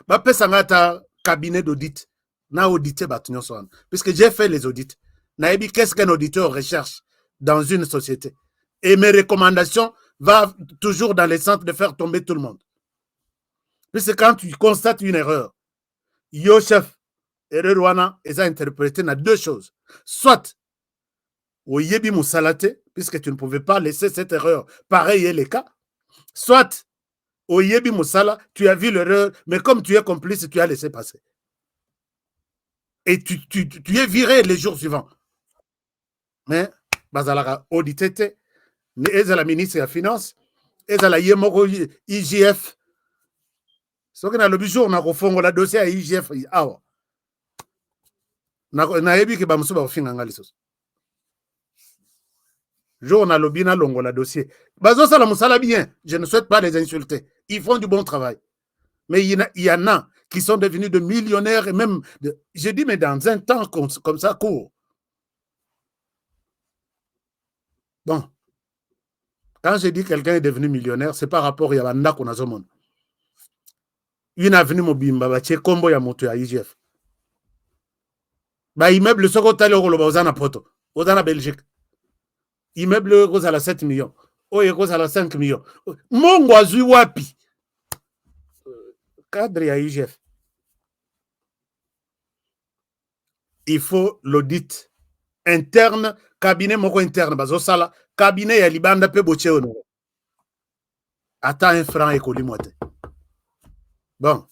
ba pesa ngata cabinet d'audit, na audité bat nyonso, puisque j'ai fait les audits. Naebi, qu'est-ce qu'un auditeur recherche dans une société? Et mes recommandations vont toujours dans le sens de faire tomber tout le monde. Puisque quand tu constates une erreur, yo chef, erreur wana, ils ont interprété dans deux choses. Soit, au yebi moussalate, puisque tu ne pouvais pas laisser cette erreur, pareil est le cas. Soit, au yebi moussala, tu as vu l'erreur, mais comme tu es complice, tu as laissé passer. Et tu es viré les jours suivants. Mais, bazalaka, auditete, et la ministre de la Finance, et la Yemoko IGF. Ce qu'on a le jour, on a refondé le dossier à IGF. On a ébi que Bamsou va finir en Galisos. Jour, on a le bien longo le dossier. Bazo ça la moussala bien. Je ne souhaite pas les insulter. Ils font du bon travail. Mais il y en a qui sont devenus de millionnaires et même. Je dis, mais dans un temps comme ça court. Bon. Quand je dis que quelqu'un est devenu millionnaire, c'est par rapport à Yabanda qu'on a monde. Une avenue Mobimba, c'est combo ya moto ya IGF. Ba immeuble soko tali oko loba ozana poto, ozana Belgique. Immeuble cause à la 7 millions, oye cause à la 5 millions. Mongo azui wapi. Cadre ya IGF. Il faut l'audit interne, cabinet moko interne bazo sala, cabinet ya libanda pe boche ono. Ata un franc ekoli moite. Bon.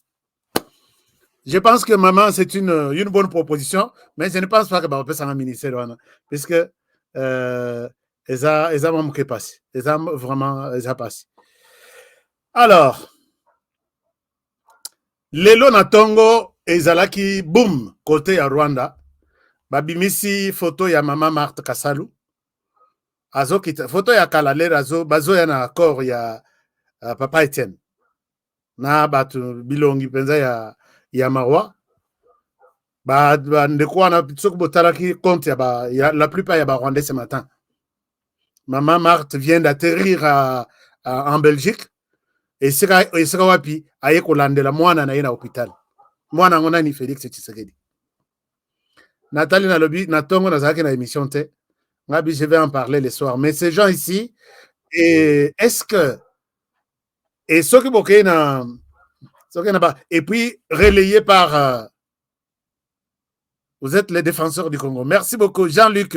Je pense que maman, c'est une bonne proposition, mais je ne pense pas que va faire ça dans le ministère. Puisque elles ont manqué passé. Elles ont vraiment passé. Alors, Lelo Natongo et Zalaki, boum, côté à Rwanda. Babimisi, photo ya maman Marthe Kassalu. Azo kita, photo ya Kalalera, azo, bazo ya na accord ya Papa Etienne. Na batu bilongi penza ya Marwa. Ndeko wana tsoko botalaki compte ya la plupart ya Rwandais ce matin. Maman Marthe vient d'atterrir en Belgique et sera wapi aye kolandela mwana na ye na hôpital. Mwana ngona ni Félix Tshisekedi. Nathalie Nalobi natongo nazaki na émission te. Ngabi je vais en parler le soir, mais ces gens ici et est-ce que et ceux qui boké na et puis relayé par vous êtes les défenseurs du Congo. Merci beaucoup Jean-Luc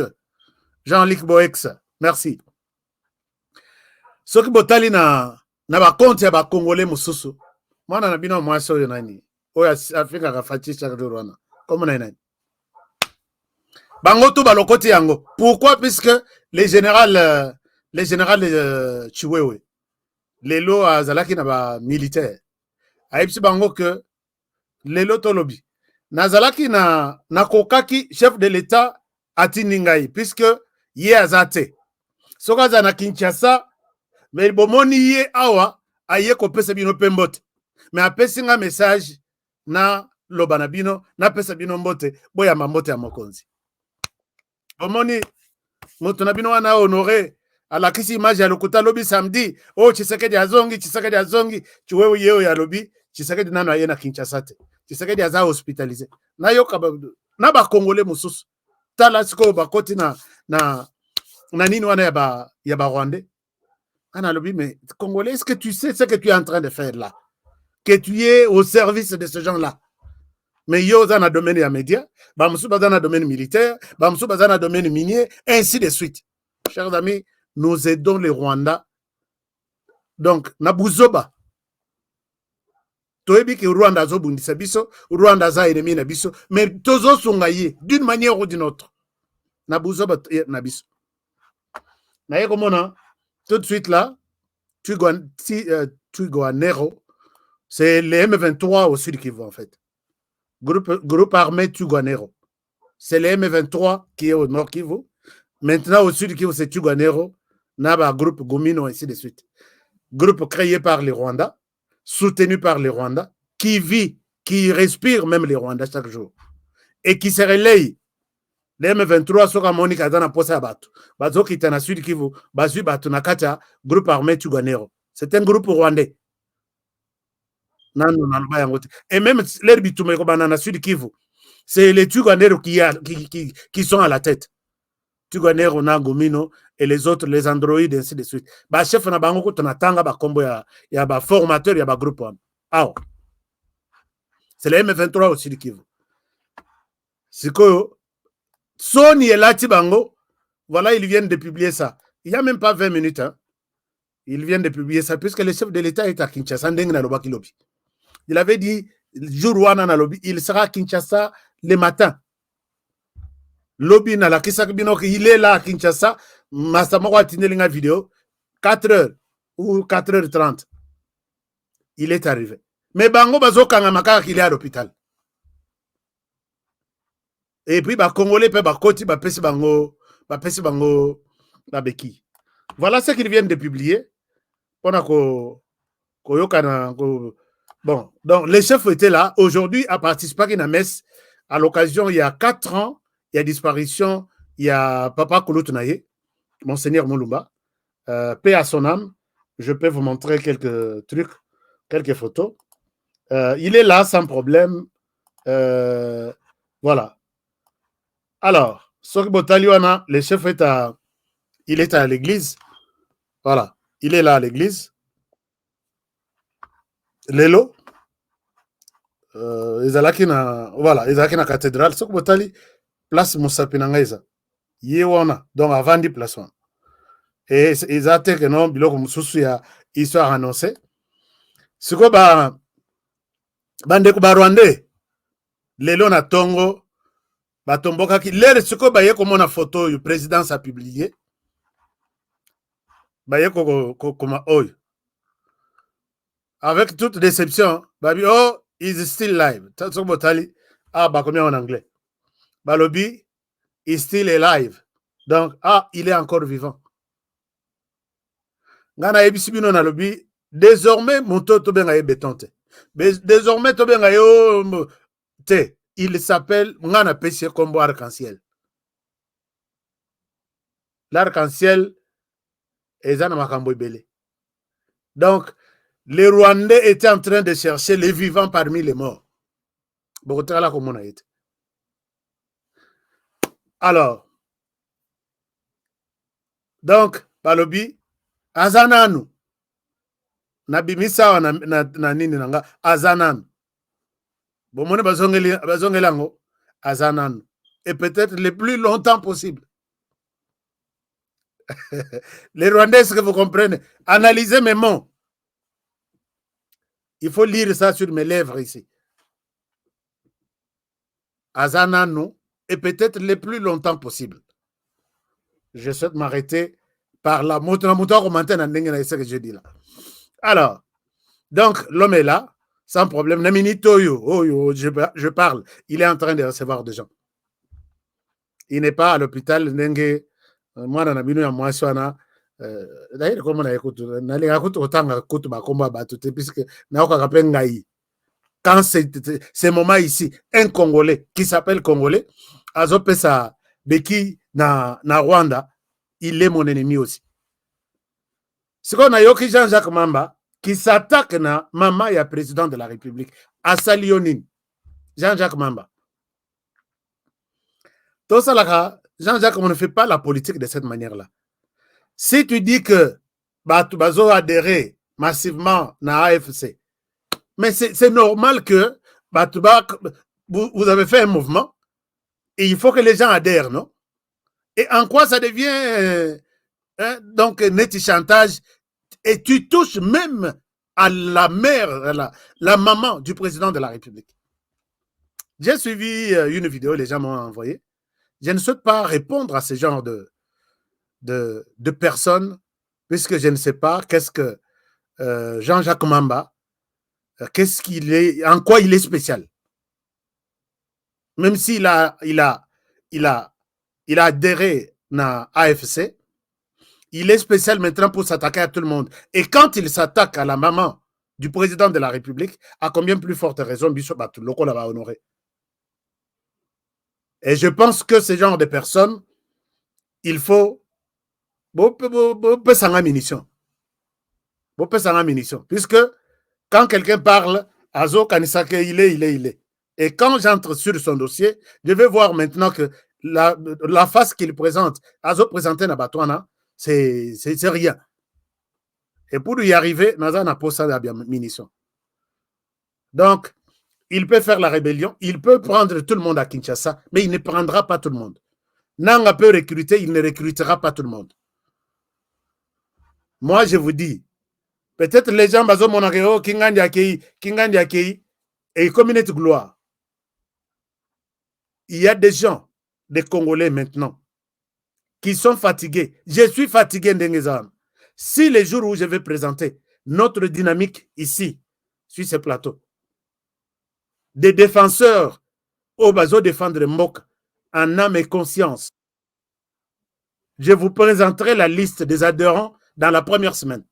Boex. Merci. Ceux qui botali na ba compte ya ba Congolais mususu. Mwana na bino mwa so nani. Oya Afrika ka fatisha Rwanda. Comme nani. Bango to balokoti yango. Pourquoi? Puisque les générales Chiwewe lelo azalaki na ba militaire. Aipsi bango que lelo tolobi. Nazalaki na kokaki chef de l'État atiningai puisque ye azate. Soka za na Kinshasa mais bomoni ye awa aye ko pesa bino pembote. Mais apesi nga message na lobana bino na pesa bino mbote boya mambote ya mokonzi. Bomoni moto na bino wana honoré alakisi image ya lokuta lobi samedi oh Tshisekedi azongi tu wewe yeo ya lobi Tshisekedi nano aye na Kinshasa te Tshisekedi aza hospitalisé na yoka na ba congolais mususu tala siko bakoti na nini wana ya ba rwandais ana lobi mais congolais est-ce que tu sais ce que tu es en train de faire là que tu es au service de ce gens là mais yo dans le domaine des médias ba musu dans le domaine militaire ba musu dans le domaine minier ainsi de suite. Chers amis, nous aidons les Rwandais. Donc, Nabuzoba. Toebi ki Rwanda zo bundisa biso, Rwanda za ennemi na biso, mais tozo songaye d'une manière ou d'une autre. Nabuzoba na biso. Na ye komona tout de suite là, Twirwaneho, c'est les M23 au sud Kivu en fait. Groupe armé Twirwaneho. C'est les M23 qui est au nord Kivu. Maintenant, au sud Kivu, c'est Twirwaneho. Naba groupe Gomino, ainsi de suite. Groupe créé par les Rwandais, soutenu par les Rwandais, qui vit, qui respire même les Rwandais chaque jour. Et qui se relaye. Les M23 sont à Monica dans la poste à Batu. Bazo qui est dans le sud Kivu, Bazu Batu Nakata, groupe armé Twirwaneho. C'est un groupe rwandais. Et même les Bitume dans le sud Kivu, c'est les Twirwaneho qui sont à la tête. Twirwaneho na Gomino et les autres, les androïdes, ainsi de suite. Bah, chef na bango tonatanga ba combo ya ba formateur ya ba groupe. Ah. C'est les M23 aussi du Kivu. Siko Sony et Lati Bango, voilà, ils viennent de publier ça. Il n'y a même pas 20 minutes. Hein. Ils viennent de publier ça, puisque le chef de l'État est à Kinshasa. Il avait dit, jour où il sera à Kinshasa le matin. Lobby na la Kisakbino, il est là à Kinshasa. Massamoko a tenu une vidéo. 4h ou 4h30. Il est arrivé. Mais Bango Bazo Kangamaka, il est à l'hôpital. Et puis, bah, Congolais, bah, Koti, bah, Pessi Bango, la Beki. Voilà ce qu'ils viennent de publier. On a Bon, donc, les chefs étaient là. Aujourd'hui, à participé à une messe, à l'occasion, il y a 4 ans, il y a disparition, il y a Papa Kouloutunaye, Monseigneur Moulumba, paix à son âme. Je peux vous montrer quelques trucs, quelques photos. Il est là sans problème. Voilà. Alors, Sok Botaliwana, le chef il est à l'église. Voilà. Il est là à l'église. Lelo. Voilà, ils ont la cathédrale. Sok Botali, place Moussa Pinangaiza. Yewana. Donc, avant du placement. Et ils ont été que non, biloko mususu ya histoire annoncée. Ce que bandeko ba Rwandais. Lelo na Tongo. Batomboka ki l'air ce que baye comme na photo le président a publié. Baye comme oy. Avec toute déception, babi oh is still live. Tatso botali bah combien en anglais. Balobi is still alive. Donc il est encore vivant. Ngana ebisibino na lobi désormais mon toto benga bétonte. Mais désormais to benga yo te. Il s'appelle Ngana Pessie Combo Arc-en-Ciel. L'arc-en-ciel est un makambo belé. Donc, les Rwandais étaient en train de chercher les vivants parmi les morts. Alors, donc, Balobi, Azananu, Nabimisa na nini nanga, Azananu. Bomone bazongelango azanan et peut-être le plus longtemps possible. Les Rwandais, est-ce que vous comprenez? Analysez mes mots. Il faut lire ça sur mes lèvres ici. Azananu et peut-être le plus longtemps possible. Je souhaite m'arrêter par la moto commentaire dans ce que je dis là. Alors, donc l'homme est là. Sans problème. Namini Toyo, je parle. Il est en train de recevoir des gens. Il n'est pas à l'hôpital. Moi, dans la minute, moi, je suis d'ailleurs, comment on a écouté? Puisque quand ces moments ici, un Congolais qui s'appelle Congolais, Azopesa Beki na Rwanda, il est mon ennemi aussi. Ce qu'on a yoki Jean-Jacques Mamba, qui s'attaque na maman et président de la République, à Salionin. Jean-Jacques Mamba. Tout ça là, Jean-Jacques, on ne fait pas la politique de cette manière-là. Si tu dis que Bazo a adhéré massivement à AFC, mais c'est normal que vous avez fait un mouvement et il faut que les gens adhèrent, non? Et en quoi ça devient donc net chantage et tu touches même à la mère, la maman du président de la République. J'ai suivi une vidéo, les gens m'ont envoyé. Je ne souhaite pas répondre à ce genre de personnes, puisque je ne sais pas qu'est-ce que Jean-Jacques Mamba, qu'est-ce qu'il est, en quoi il est spécial. Même s'il a adhéré à AFC, il est spécial maintenant pour s'attaquer à tout le monde. Et quand il s'attaque à la maman du président de la République, à combien plus forte raison Bishop Batuloko l'a honoré. Et je pense que ce genre de personnes, il faut sans munition. Puisque quand quelqu'un parle, Azo Kanisake, il est. Et quand j'entre sur son dossier, je vais voir maintenant que la face qu'il présente, Azo présenté na Batouana, c'est rien. Et pour y arriver, Naza n'a pas ça de munition. Donc, il peut faire la rébellion, il peut prendre tout le monde à Kinshasa, mais il ne prendra pas tout le monde. Nanga peut recruter, il ne recrutera pas tout le monde. Moi, je vous dis, peut-être les gens, Bazo Monareo, Kingandi Akei, et communauté gloire. Il y a des gens, des Congolais maintenant, qui sont fatigués. Je suis fatigué, Ndengezam. Si les jours où je vais présenter notre dynamique ici, sur ce plateau, des défenseurs au Bazo défendre Mbok en âme et conscience, je vous présenterai la liste des adhérents dans la première semaine.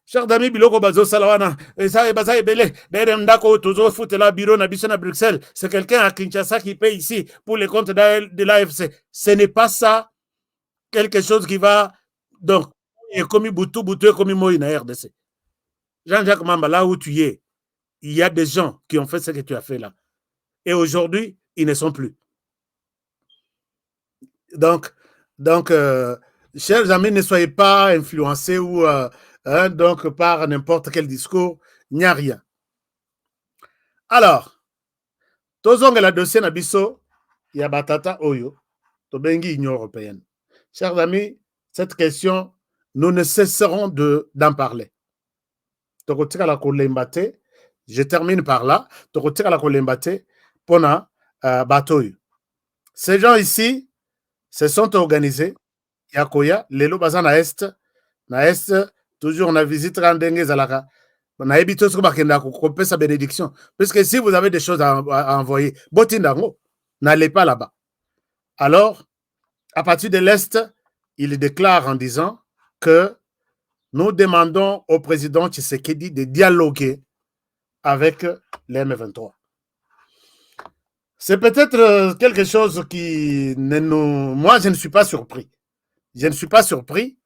Chers amis, Biloko Bazo Salawana, Bruxelles, c'est quelqu'un à Kinshasa qui paye ici pour les comptes de l'AFC. Ce n'est pas ça quelque chose qui va. Donc, comme Boutou et comme Moïna RDC. Jean-Jacques Mamba, là où tu es, il y a des gens qui ont fait ce que tu as fait là. Et aujourd'hui, ils ne sont plus. Donc chers amis, ne soyez pas influencés ou donc par n'importe quel discours, il n'y a rien. Alors, tozonga la dossier Nabiso, Yabatata Oyo, Tobengi Union européenne. Chers amis, cette question, nous ne cesserons d'en parler. Tokotika la kolembate, je termine par là. Tokotika la kolembate, pona batoyo. Ces gens ici se sont organisés. Yakoya, lelo bazana est, toujours on a visité Randenge Zalaka. On a évité ce qu'on peut sa bénédiction. Parce que si vous avez des choses à envoyer, Botindango, n'allez pas là-bas. Alors, à partir de l'Est, il déclare en disant que nous demandons au président Tshisekedi de dialoguer avec les M23. C'est peut-être quelque chose qui ne nous... Moi, je ne suis pas surpris. Je ne suis pas surpris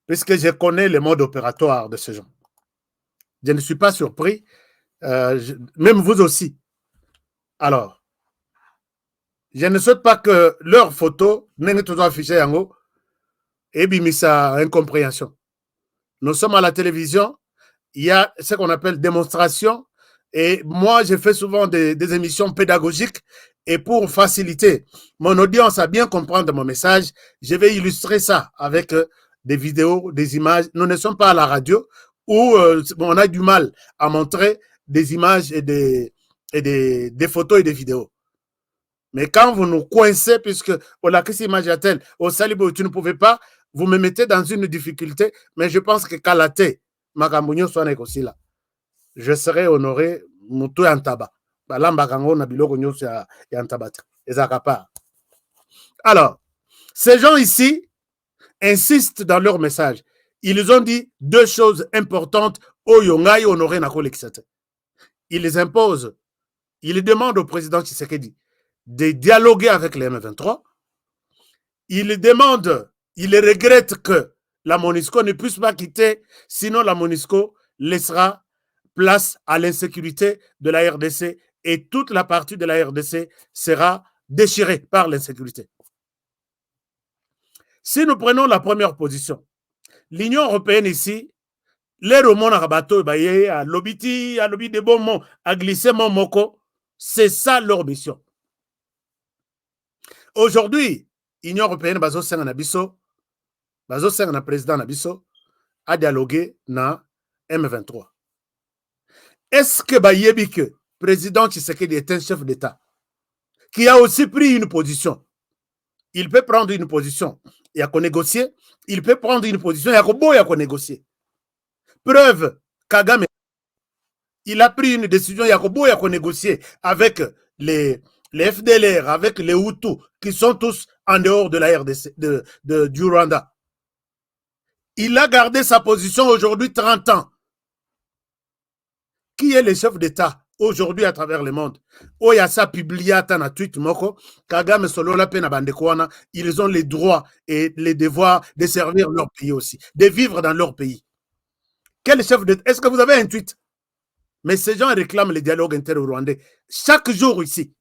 puisque je connais le mode opératoire de ces gens. Je ne suis pas surpris, même vous aussi. Alors, je ne souhaite pas que leurs photos n'aient toujours affiché en haut et bimisa incompréhension. Nous sommes à la télévision, il y a ce qu'on appelle démonstration et moi, je fais souvent des émissions pédagogiques et pour faciliter mon audience à bien comprendre mon message, je vais illustrer ça avec des vidéos, des images. Nous ne sommes pas à la radio où on a du mal à montrer des images et des photos et des vidéos. Mais quand vous nous coincez, puisque on a que cette image à tel, au Salibo, tu ne pouvez pas, vous me mettez dans une difficulté, mais je pense que Kalate, Magambounio soit aussi là. Je serai honoré, Moutou Antaba. Alors, ces gens ici insistent dans leur message. Ils ont dit deux choses importantes au Yongai honoré Nako Lexete. Ils les imposent. Ils demandent au président Tshisekedi de dialoguer avec les M23. Ils demandent, ils regrettent que la MONUSCO ne puisse pas quitter, sinon la MONUSCO laissera place à l'insécurité de la RDC et toute la partie de la RDC sera déchirée par l'insécurité. Si nous prenons la première position, l'Union européenne ici, les romans à bateau, à l'obiti, à l'obiti de bon mots, à glisser mon moko, c'est ça leur mission. Aujourd'hui, l'Union européenne, bazo senga na biso, bazo senga na président na biso, a dialogué na M23. Est-ce que bayebi que président Tshisekedi est un chef d'État qui a aussi pris une position? Il peut prendre une position, il y a qu'on négocier, il peut prendre une position, il y a qu'on négocier. Preuve, Kagame, il a pris une décision, il y a qu'on négocier avec les FDLR, avec les Hutus, qui sont tous en dehors de la RDC, du Rwanda. Il a gardé sa position aujourd'hui 30 ans. Qui est le chef d'État aujourd'hui à travers le monde? Oyasa publia na tweet moko, Kagame solola pe na bandekwana, ils ont les droits et les devoirs de servir leur pays aussi, de vivre dans leur pays. Quel chef d'État? Est-ce que vous avez un tweet? Mais ces gens réclament le dialogue inter-rwandais chaque jour ici.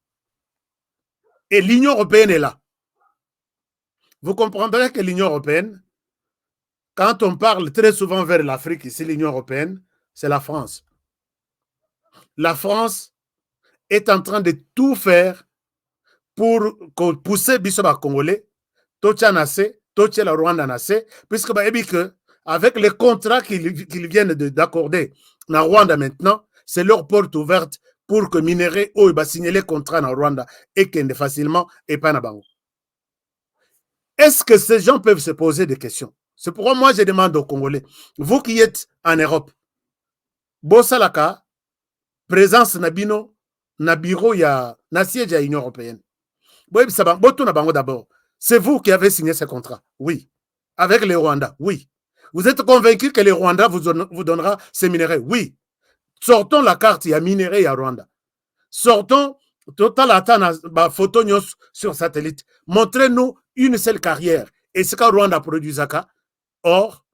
Et l'Union européenne est là. Vous comprendrez que l'Union européenne, quand on parle très souvent vers l'Afrique, ici l'Union européenne, c'est la France. La France est en train de tout faire pour pousser Bissoba Congolais, Tocha Nassé, Tocha la Rwanda Nassé, puisque avec les contrats qu'ils viennent d'accorder dans Rwanda maintenant, c'est leur porte ouverte pour que Minéré ou signer les contrats dans Rwanda et qu'ils facilement et pas na bango. Est-ce que ces gens peuvent se poser des questions? C'est pourquoi moi je demande aux Congolais, vous qui êtes en Europe, Bossalaka, présence Nabino, na bureau ya na siège à l'Union européenne. D'abord, c'est vous qui avez signé ce contrat. Oui. Avec les Rwandais. Oui. Vous êtes convaincu que les Rwandais vous donnera ces minéraux? Oui. Sortons la carte, il y a minéraux, il y a Rwanda. Sortons total atana photo sur satellite. Montrez-nous une seule carrière. Et ce que Rwanda produit Zaka, or,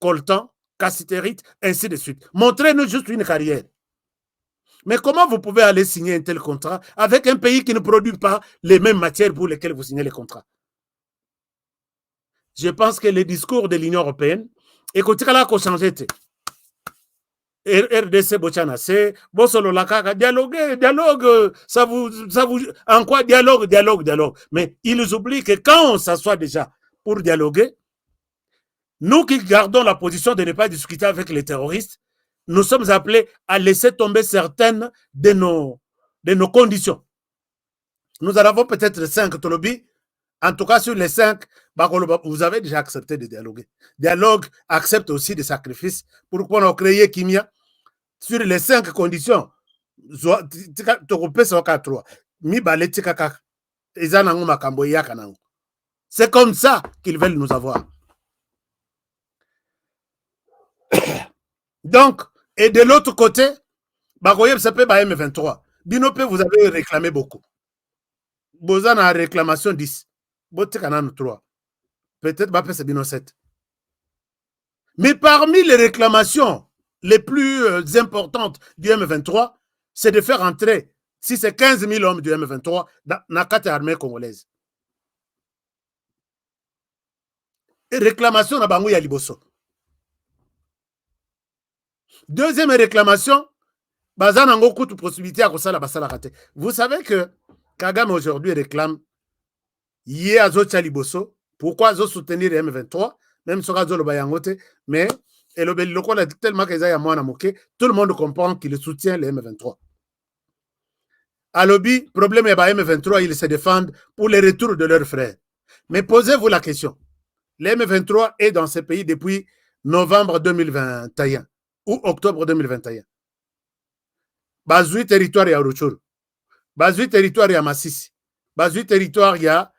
coltan, cassitérite, ainsi de suite. Montrez-nous juste une carrière. Mais comment vous pouvez aller signer un tel contrat avec un pays qui ne produit pas les mêmes matières pour lesquelles vous signez les contrats? Je pense que le discours de l'Union européenne, écoutez, là, qu'on change. RDC Bochana, c'est dialogue, ça vous, en quoi dialogue. Mais ils oublient que quand on s'assoit déjà pour dialoguer, nous qui gardons la position de ne pas discuter avec les terroristes, nous sommes appelés à laisser tomber certaines de nos conditions. Nous en avons peut-être 5 Tolobi. En tout cas, sur les 5, vous avez déjà accepté de dialoguer. Dialogue accepte aussi des sacrifices pour qu'on ait créé Kimia. Sur les 5 conditions, c'est comme ça qu'ils veulent nous avoir. Donc, et de l'autre côté, M23. Binope, vous avez réclamé beaucoup. Bozan a réclamation 10. Botekanano 3. Peut-être Bapé c'est Bino 7. Mais parmi les réclamations les plus importantes du M23, c'est de faire entrer, si c'est 15 000 hommes du M23, dans la carte armée congolaise. Et réclamation na Bangou ya Liboso. Deuxième réclamation, Bazanango toute possibilité à Kosala Basala Kate. Vous savez que Kagame aujourd'hui réclame Yé Azotia Liboso. Pourquoi Azo soutenir M23? Même sur Azo le Bayangote, mais et le local a tellement qu'ils aient à moi moqué, tout le monde comprend qu'il soutient les M23. À lobby, problème est M23, ils se défendent pour le retour de leurs frères. Mais posez-vous la question. Les M23 est dans ce pays depuis novembre 2021 ou octobre 2021. Bazoui territoire ya Ruchuru. Bazoui territoire ya Masisi. Bazoui territoire ya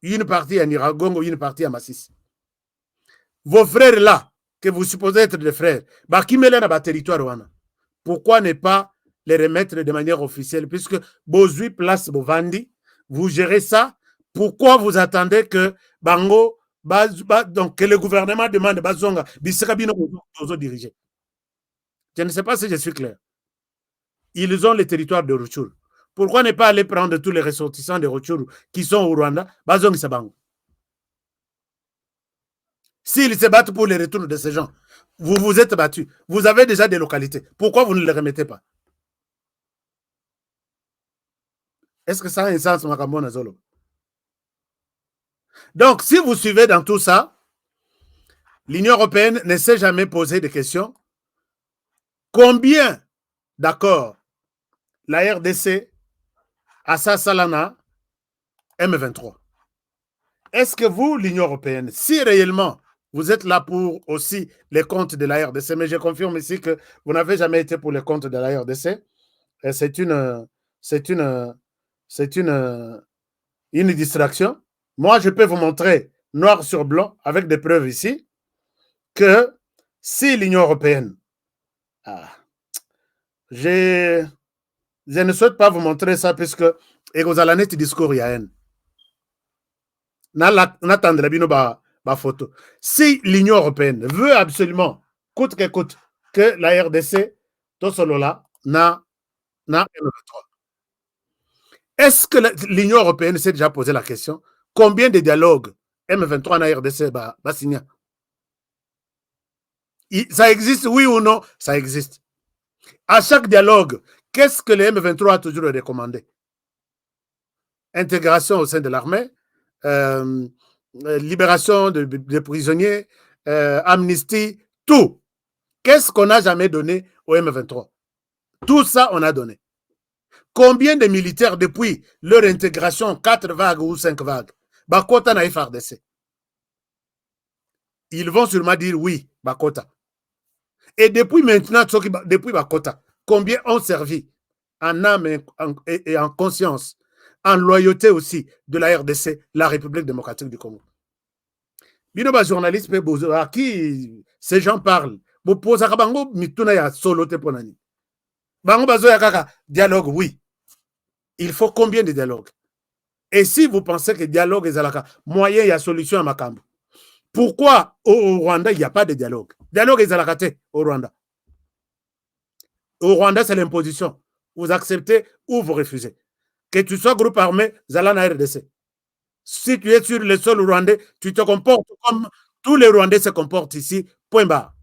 une partie à Niragongo, une partie à Masisi. Vos frères là, que vous supposez être des frères, qui mêlent dans territoire wana. Pourquoi ne pas les remettre de manière officielle? Puisque Bozui place Bovandi, vous gérez ça. Pourquoi vous attendez que Bango Donc, que le gouvernement demande Bazonga, Bissekabino diriger. Je ne sais pas si je suis clair. Ils ont le territoire de Rutshuru. Pourquoi ne pas aller prendre tous les ressortissants de Rutshuru qui sont au Rwanda? Bazonga Sabango. S'ils se battent pour le retour de ces gens, vous vous êtes battus. Vous avez déjà des localités. Pourquoi vous ne les remettez pas? Est-ce que ça a un sens, Makambona Zolo? Donc, si vous suivez dans tout ça, l'Union européenne ne s'est jamais posé de questions. Combien d'accords la RDC a ça Salana M23? Est-ce que vous, l'Union européenne, si réellement vous êtes là pour aussi les comptes de la RDC, mais je confirme ici que vous n'avez jamais été pour les comptes de la RDC, c'est une distraction. Moi, je peux vous montrer noir sur blanc avec des preuves ici que si l'Union européenne, je ne souhaite pas vous montrer ça puisque Egozalanet discours y a un. N'attendrai pas ma photo. Si l'Union européenne veut absolument, coûte que coûte, que la RDC, tout cela, n'a M23. Est-ce que l'Union européenne s'est déjà posé la question? Combien de dialogues M23 na RDC va signer? Ça existe, oui ou non? Ça existe. À chaque dialogue, qu'est-ce que le M23 a toujours recommandé? Intégration au sein de l'armée, libération des prisonniers, amnistie, tout. Qu'est-ce qu'on n'a jamais donné au M23? Tout ça, on a donné. Combien de militaires depuis leur intégration, 4 vagues ou 5 vagues, Bakota na FARDC? Ils vont sûrement dire oui, Bakota. Et depuis maintenant, depuis Bakota, combien ont servi en âme et en conscience, en loyauté aussi de la RDC, la République démocratique du Congo? Binoba journaliste, à qui ces gens parlent? Dialogue, oui. Il faut combien de dialogues? Et si vous pensez que dialogue est à moyen, il y a solution à Makambo, pourquoi au Rwanda, il n'y a pas de dialogue? Dialogue est à au Rwanda. Au Rwanda, c'est l'imposition. Vous acceptez ou vous refusez. Que tu sois groupe armé, Zalana RDC. Si tu es sur le sol rwandais, tu te comportes comme tous les Rwandais se comportent ici. Point barre.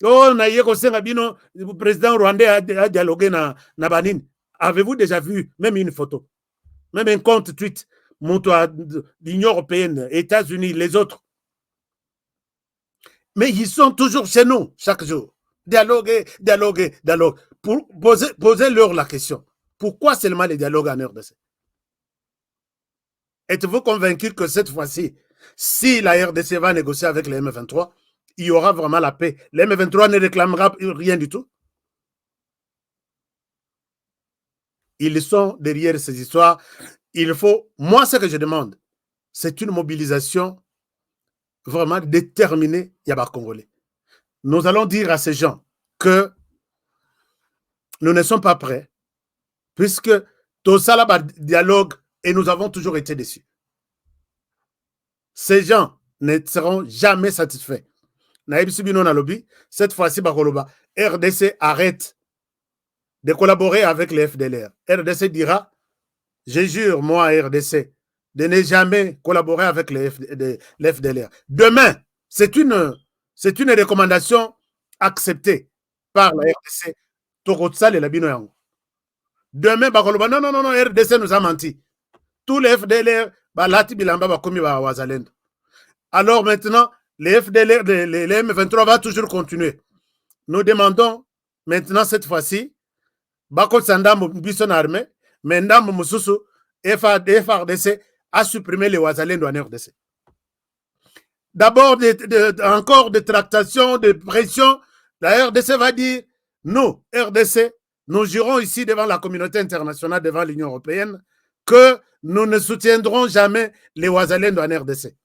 Oh, le président rwandais a dialogué na Banin. Avez-vous déjà vu même une photo, même un compte tweet, l'Union européenne, États-Unis, les autres? Mais ils sont toujours chez nous chaque jour. Dialoguer. Posez-leur la question. Pourquoi seulement les dialogues en RDC? Êtes-vous convaincu que cette fois-ci, si la RDC va négocier avec les M23, il y aura vraiment la paix? Les M23 ne réclamera rien du tout. Ils sont derrière ces histoires. Il faut, moi, ce que je demande, c'est une mobilisation vraiment déterminée, Yaba Congolais. Nous allons dire à ces gens que nous ne sommes pas prêts, puisque tout ça là, dialogue, et nous avons toujours été déçus. Ces gens ne seront jamais satisfaits. Cette fois-ci, RDC arrête de collaborer avec les FDLR. RDC dira, je jure, moi, RDC, de ne jamais collaborer avec les FDLR. Demain, c'est une recommandation acceptée par la RDC. Demain, non, RDC nous a menti. Tous les FDLR, alors maintenant, les FDLR, les M23 va toujours continuer. Nous demandons maintenant, cette fois-ci, Bako Sandam Bisson armée, mais Ndam Moussousou, FARDC a supprimé les Ouazalendo en RDC. D'abord, encore des tractations, de pression. La RDC va dire, nous, RDC, nous jurons ici devant la communauté internationale, devant l'Union européenne, que nous ne soutiendrons jamais les Ouazalendo en RDC.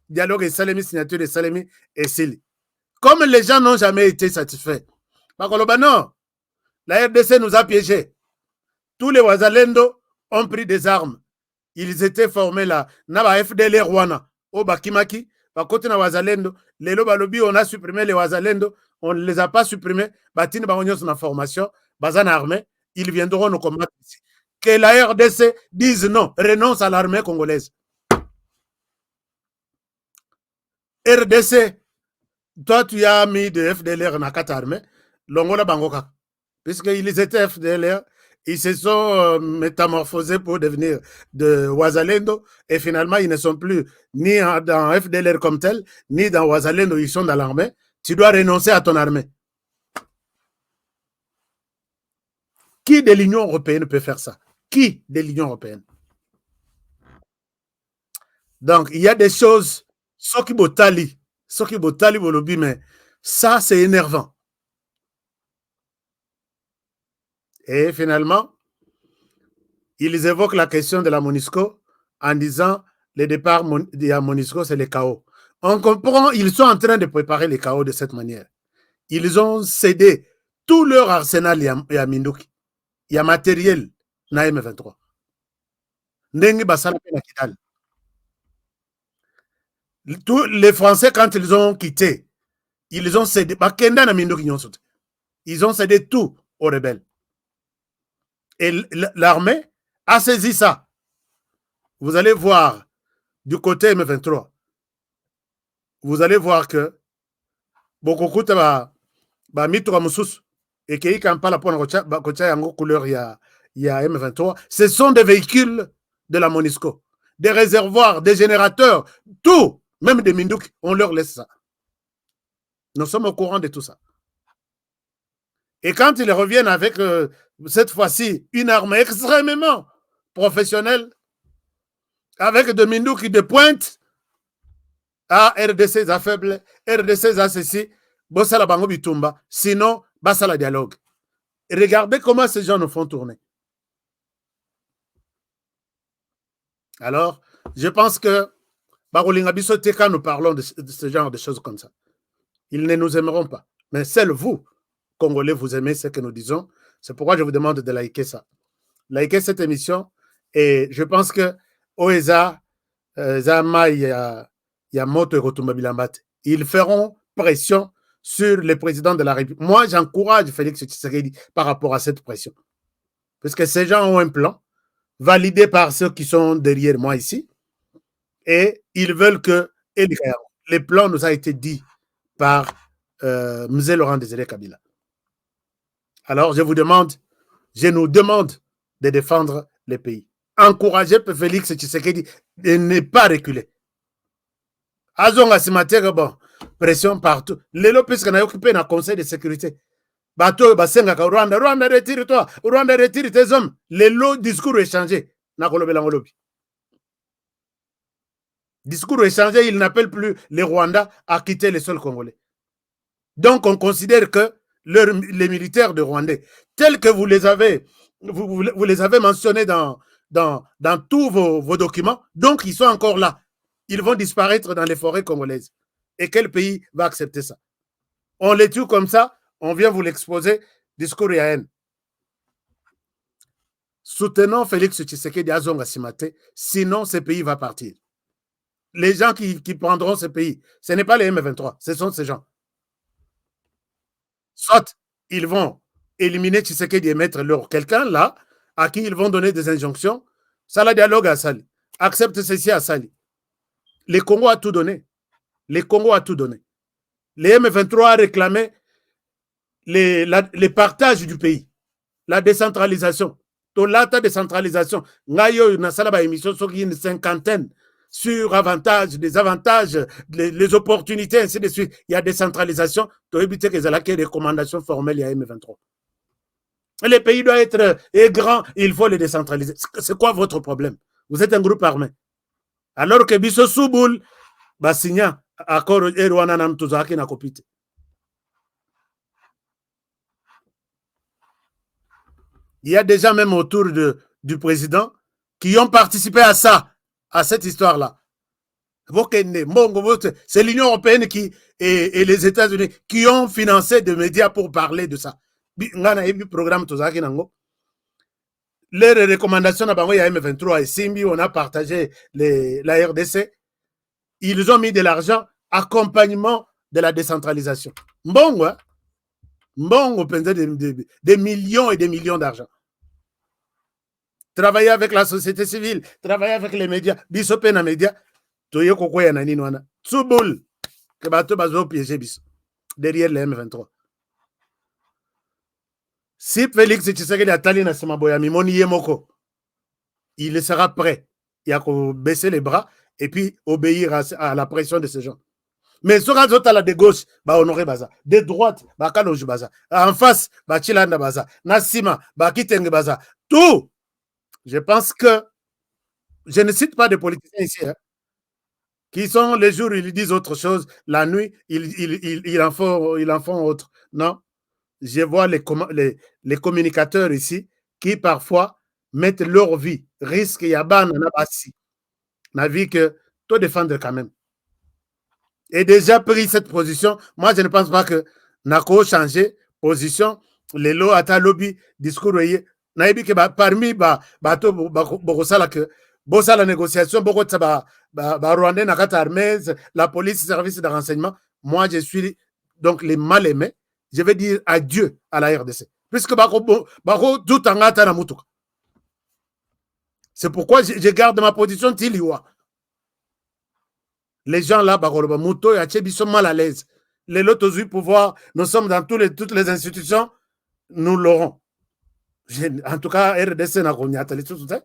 Dialogue et Salemi, signature de Salemi et Sili. Comme les gens n'ont jamais été satisfaits, non, la RDC nous a piégés. Tous les Ouazalendo ont pris des armes. Ils étaient formés là. Naba FDL Rwanda. au Bakimaki, côté na Wazalendo, les lobby, on a supprimé les Wazalendo, on ne les a pas supprimés, Batine Bagognos na formation, Bazan armée, ils viendront nous combattre ici. Que la RDC dise non, renonce à l'armée congolaise. RDC, toi tu as mis de FDLR dans quatre armées, Longola Bangoka, puisqu'ils étaient FDLR, ils se sont métamorphosés pour devenir de Wazalendo et finalement ils ne sont plus ni dans FDLR comme tel, ni dans Wazalendo, ils sont dans l'armée. Tu dois renoncer à ton armée. Qui de l'Union européenne peut faire ça? Qui de l'Union européenne? Donc il y a des choses, ce qui botali bolobi, mais ça c'est énervant. Et finalement, ils évoquent la question de la MONUSCO en disant le départ de la MONUSCO, c'est le chaos. On comprend, ils sont en train de préparer le chaos de cette manière. Ils ont cédé tout leur arsenal à Minduki. Il y a matériel na M23. Tous les Français, quand ils ont quitté, ils ont cédé. Ils ont cédé tout aux rebelles. Et l'armée a saisi ça. Vous allez voir du côté M23, vous allez voir que beaucoup de et qui Kampala pour couleur il y a M23, ce sont des véhicules de la MONUSCO, des réservoirs, des générateurs, tout, même des Mindouk, on leur laisse ça. Nous sommes au courant de tout ça. Et quand ils reviennent avec cette fois-ci une armée extrêmement professionnelle, avec des Mindouk de pointe, RDC a faible, RDC a ceci, Bossala Bango Bitumba, sinon, Bassala dialogue. Et regardez comment ces gens nous font tourner. Alors, je pense que quand nous parlons de ce genre de choses comme ça, ils ne nous aimeront pas. Mais seul vous, Congolais, vous aimez ce que nous disons. C'est pourquoi je vous demande de liker ça. Liker cette émission. Et je pense que OESA, Zama, ils feront pression sur le président de la République. Moi, j'encourage Félix Tshisekedi par rapport à cette pression. Parce que ces gens ont un plan validé par ceux qui sont derrière moi ici. Et ils veulent que le plan nous a été dit par Mzé Laurent Désiré Kabila. Alors, je nous demande de défendre les pays. Encouragez Félix Tshisekedi de ne pas reculer. Azonga Simatera, bon, pression partout. Lelo, puisqu'on a occupé un conseil de sécurité. Bato, Basenga, Rwanda, retire-toi. Rwanda, retire tes hommes. Lelo, discours échangé. Discours échangé, il n'appelle plus les Rwandais à quitter les sols congolais. Donc, on considère que les militaires de Rwandais, tels que vous les avez mentionnés dans tous vos documents, donc ils sont encore là. Ils vont disparaître dans les forêts congolaises. Et quel pays va accepter ça? On les tue comme ça, on vient vous l'exposer, discours et haine. Soutenons Félix Tshisekedi Azonga Simate, sinon ce pays va partir. Les gens qui prendront ce pays, ce n'est pas les M23, ce sont ces gens. Soit ils vont éliminer Tshisekedi et mettre leur quelqu'un là, à qui ils vont donner des injonctions. Ça, la dialogue à Sali. Accepte ceci à Sali. Les Congo a tout donné. Les Congo a tout donné. Les M23 a réclamé les partages du pays, la décentralisation. Tolata décentralisation. Ngayo na salaba émission sur une cinquantaine sur avantages, des avantages, les opportunités, ainsi de suite. Il y a décentralisation. Tu as évité que les recommandations formelles, il y a M23. Les pays doivent être grands, il faut les décentraliser. C'est quoi votre problème? Vous êtes un groupe armé. Alors que Bisso Souboul, signa accord Erwana Nam Tuzaki na kopite. Il y a déjà même autour du président qui ont participé à ça, à cette histoire-là. C'est l'Union européenne et les États-Unis qui ont financé des médias pour parler de ça. Les recommandations à M23 et Simbi, on a partagé la RDC. ils ont mis de l'argent, accompagnement de la décentralisation. Mbongo, hein? Mbongo pensait des millions et des millions d'argent. Travailler avec la société civile, travailler avec les médias, bisopé na médias, toye kokoya na nini wana. Tsuboul, que bato bazo piéger biso, derrière les M23. Si Félix Tshisekedi atali na semaboya mimoni yemoko, il sera prêt. Il a qu'à baisser les bras et puis obéir à la pression de ces gens. Mais sur la de gauche, bah honoré baza. De droite, bah kaloji baza. En face, bah chilanda baza. Nassima, bah kitenge baza. Tout. Je pense que je ne cite pas de politiciens ici, hein, qui sont les jours où ils disent autre chose, la nuit, ils en font autre. Non. Je vois les communicateurs ici qui parfois mettent leur vie, risquent yaban nabasi. Na vie que toi défendre quand même. Et déjà pris cette position, moi je ne pense pas que Nako changer position, les lots à ta lobby, discours, naïbi que parmi bato bokosala que bossa la négociation, beaucoup de Rwandais nakata armée, la police, service de renseignement. Moi je suis donc les mal aimés. Je vais dire adieu à la RDC. Puisque tout en gata na mutuka. C'est pourquoi je garde ma position tiliwa. Les gens là, ils sont mal à l'aise. Les lots du pouvoir, nous sommes dans toutes les institutions, nous l'aurons. En tout cas, RDC n'a pas.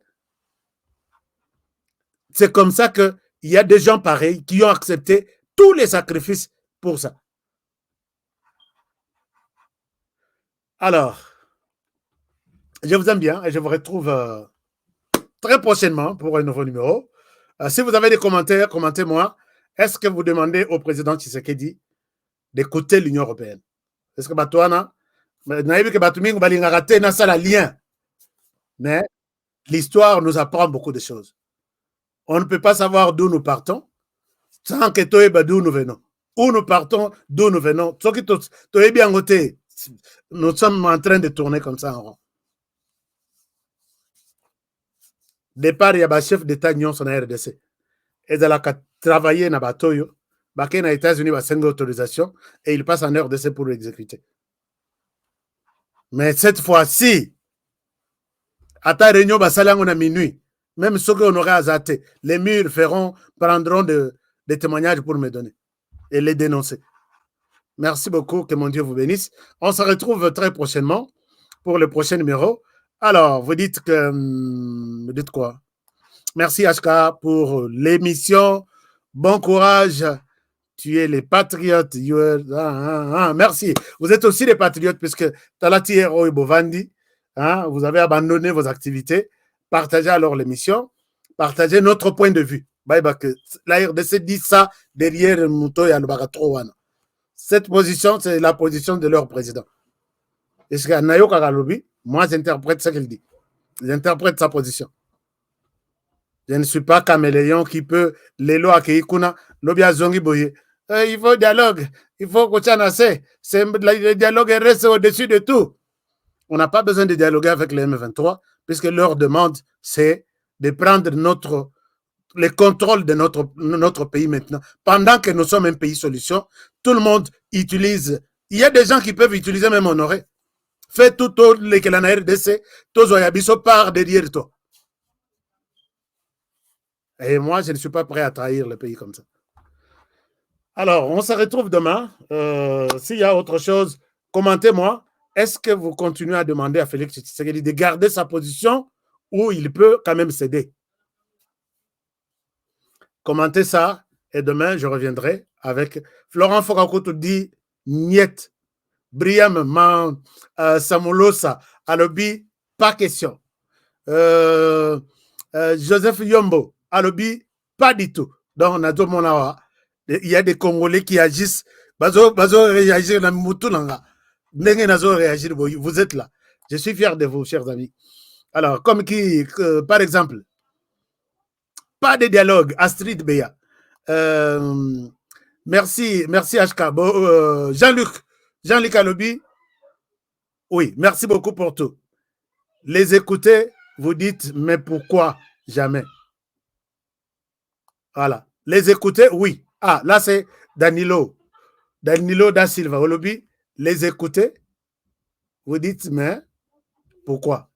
C'est comme ça qu'il y a des gens pareils qui ont accepté tous les sacrifices pour ça. Alors, je vous aime bien et je vous retrouve très prochainement pour un nouveau numéro. Si vous avez des commentaires, commentez-moi. Est-ce que vous demandez au président Tshisekedi d'écouter l'Union européenne? Est-ce que Batouana, lien? Mais l'histoire nous apprend beaucoup de choses. On ne peut pas savoir d'où nous partons sans que toi d'où nous venons. Où nous partons, d'où nous venons. Nous sommes en train de tourner comme ça en rond. Départ, il y a un chef d'État qui est en RDC. Et il a travaillé dans Batoyo. Aux États-Unis, il a une autorisation et il passe en RDC pour l'exécuter. Mais cette fois-ci, à ta réunion, on a minuit. Même ceux qu'on aurait azaté, les murs prendront des témoignages pour me donner et les dénoncer. Merci beaucoup, que mon Dieu vous bénisse. On se retrouve très prochainement pour le prochain numéro. Alors, vous dites que... Vous dites quoi? Merci HK pour l'émission. Bon courage. Tu es les patriotes. Merci. Vous êtes aussi les patriotes puisque Talati Hero et Bovandi, vous avez abandonné vos activités. Partagez alors l'émission. Partagez notre point de vue. La RDC dit ça derrière Mouto et Albagatrouana. Cette position, c'est la position de leur président. Est-ce que Nayo Kagalobi, moi j'interprète ce qu'il dit. J'interprète sa position. Je ne suis pas caméléon qui peut les lois qui kuna lobia zongi boye. Il faut dialogue, il faut que le dialogue reste au-dessus de tout. On n'a pas besoin de dialoguer avec les M23 puisque leur demande c'est de prendre le contrôle de notre pays maintenant. Pendant que nous sommes un pays solution, tout le monde utilise. Il y a des gens qui peuvent utiliser même honoré. Fais tout le que la RDC, tous oyabiso par derrière toi. Et moi, je ne suis pas prêt à trahir le pays comme ça. Alors, on se retrouve demain. S'il y a autre chose, commentez-moi. Est-ce que vous continuez à demander à Félix Tshisekedi de garder sa position ou il peut quand même céder? Commentez ça et demain, je reviendrai avec Florent Fokakoto dit Niet. Briam Samulosa Alobi, pas question. Joseph Yombo Alobi, pas du tout. Donc, on a tout mon awa. Il y a des Congolais qui agissent. Bazo réagir dans Moutulanga. Réagir. Vous êtes là. Je suis fier de vous, chers amis. Alors, comme qui, par exemple, pas de dialogue. Astrid Beya. Merci HK. Jean-Luc Alobi, oui, merci beaucoup pour tout. Les écouter, vous dites, mais pourquoi jamais? Voilà. Les écouter, oui. Ah, là, c'est Danilo. Danilo da Silva. Au lobby, les écouter. Vous dites, mais pourquoi?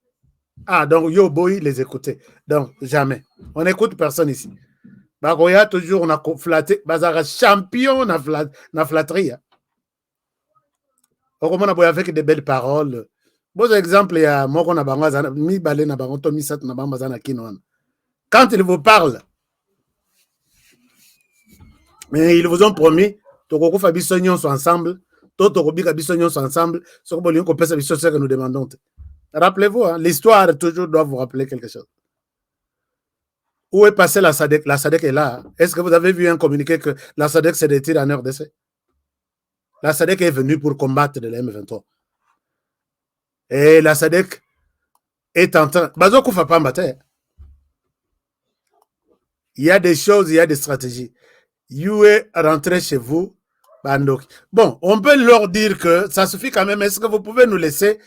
Ah, donc, yo boy, les écouter. Donc, jamais. On n'écoute personne ici. Bagoya, toujours, on a flatté. Bazara, champion, na flatterie. On a avec des belles paroles. Bon exemple, il y a moi, on a bangazana, mi balé na bango, mi sat na bangazana kinoan. Quand ils vous parlent, mais ils vous ont promis, Tokoko Fabissonion sont ensemble, Totorobi Fabissonion sont ensemble, ce que nous demandons. Rappelez-vous, hein, l'histoire toujours doit vous rappeler quelque chose. Où est passée la SADC? La SADC est là. Est-ce que vous avez vu un communiqué que la SADC s'est retirée en RDC? La SADC est venue pour combattre de la M23. Et la SADC est en train... Il y a des choses, il y a des stratégies. You est rentré chez vous. Bon, on peut leur dire que ça suffit quand même. Est-ce que vous pouvez nous laisser...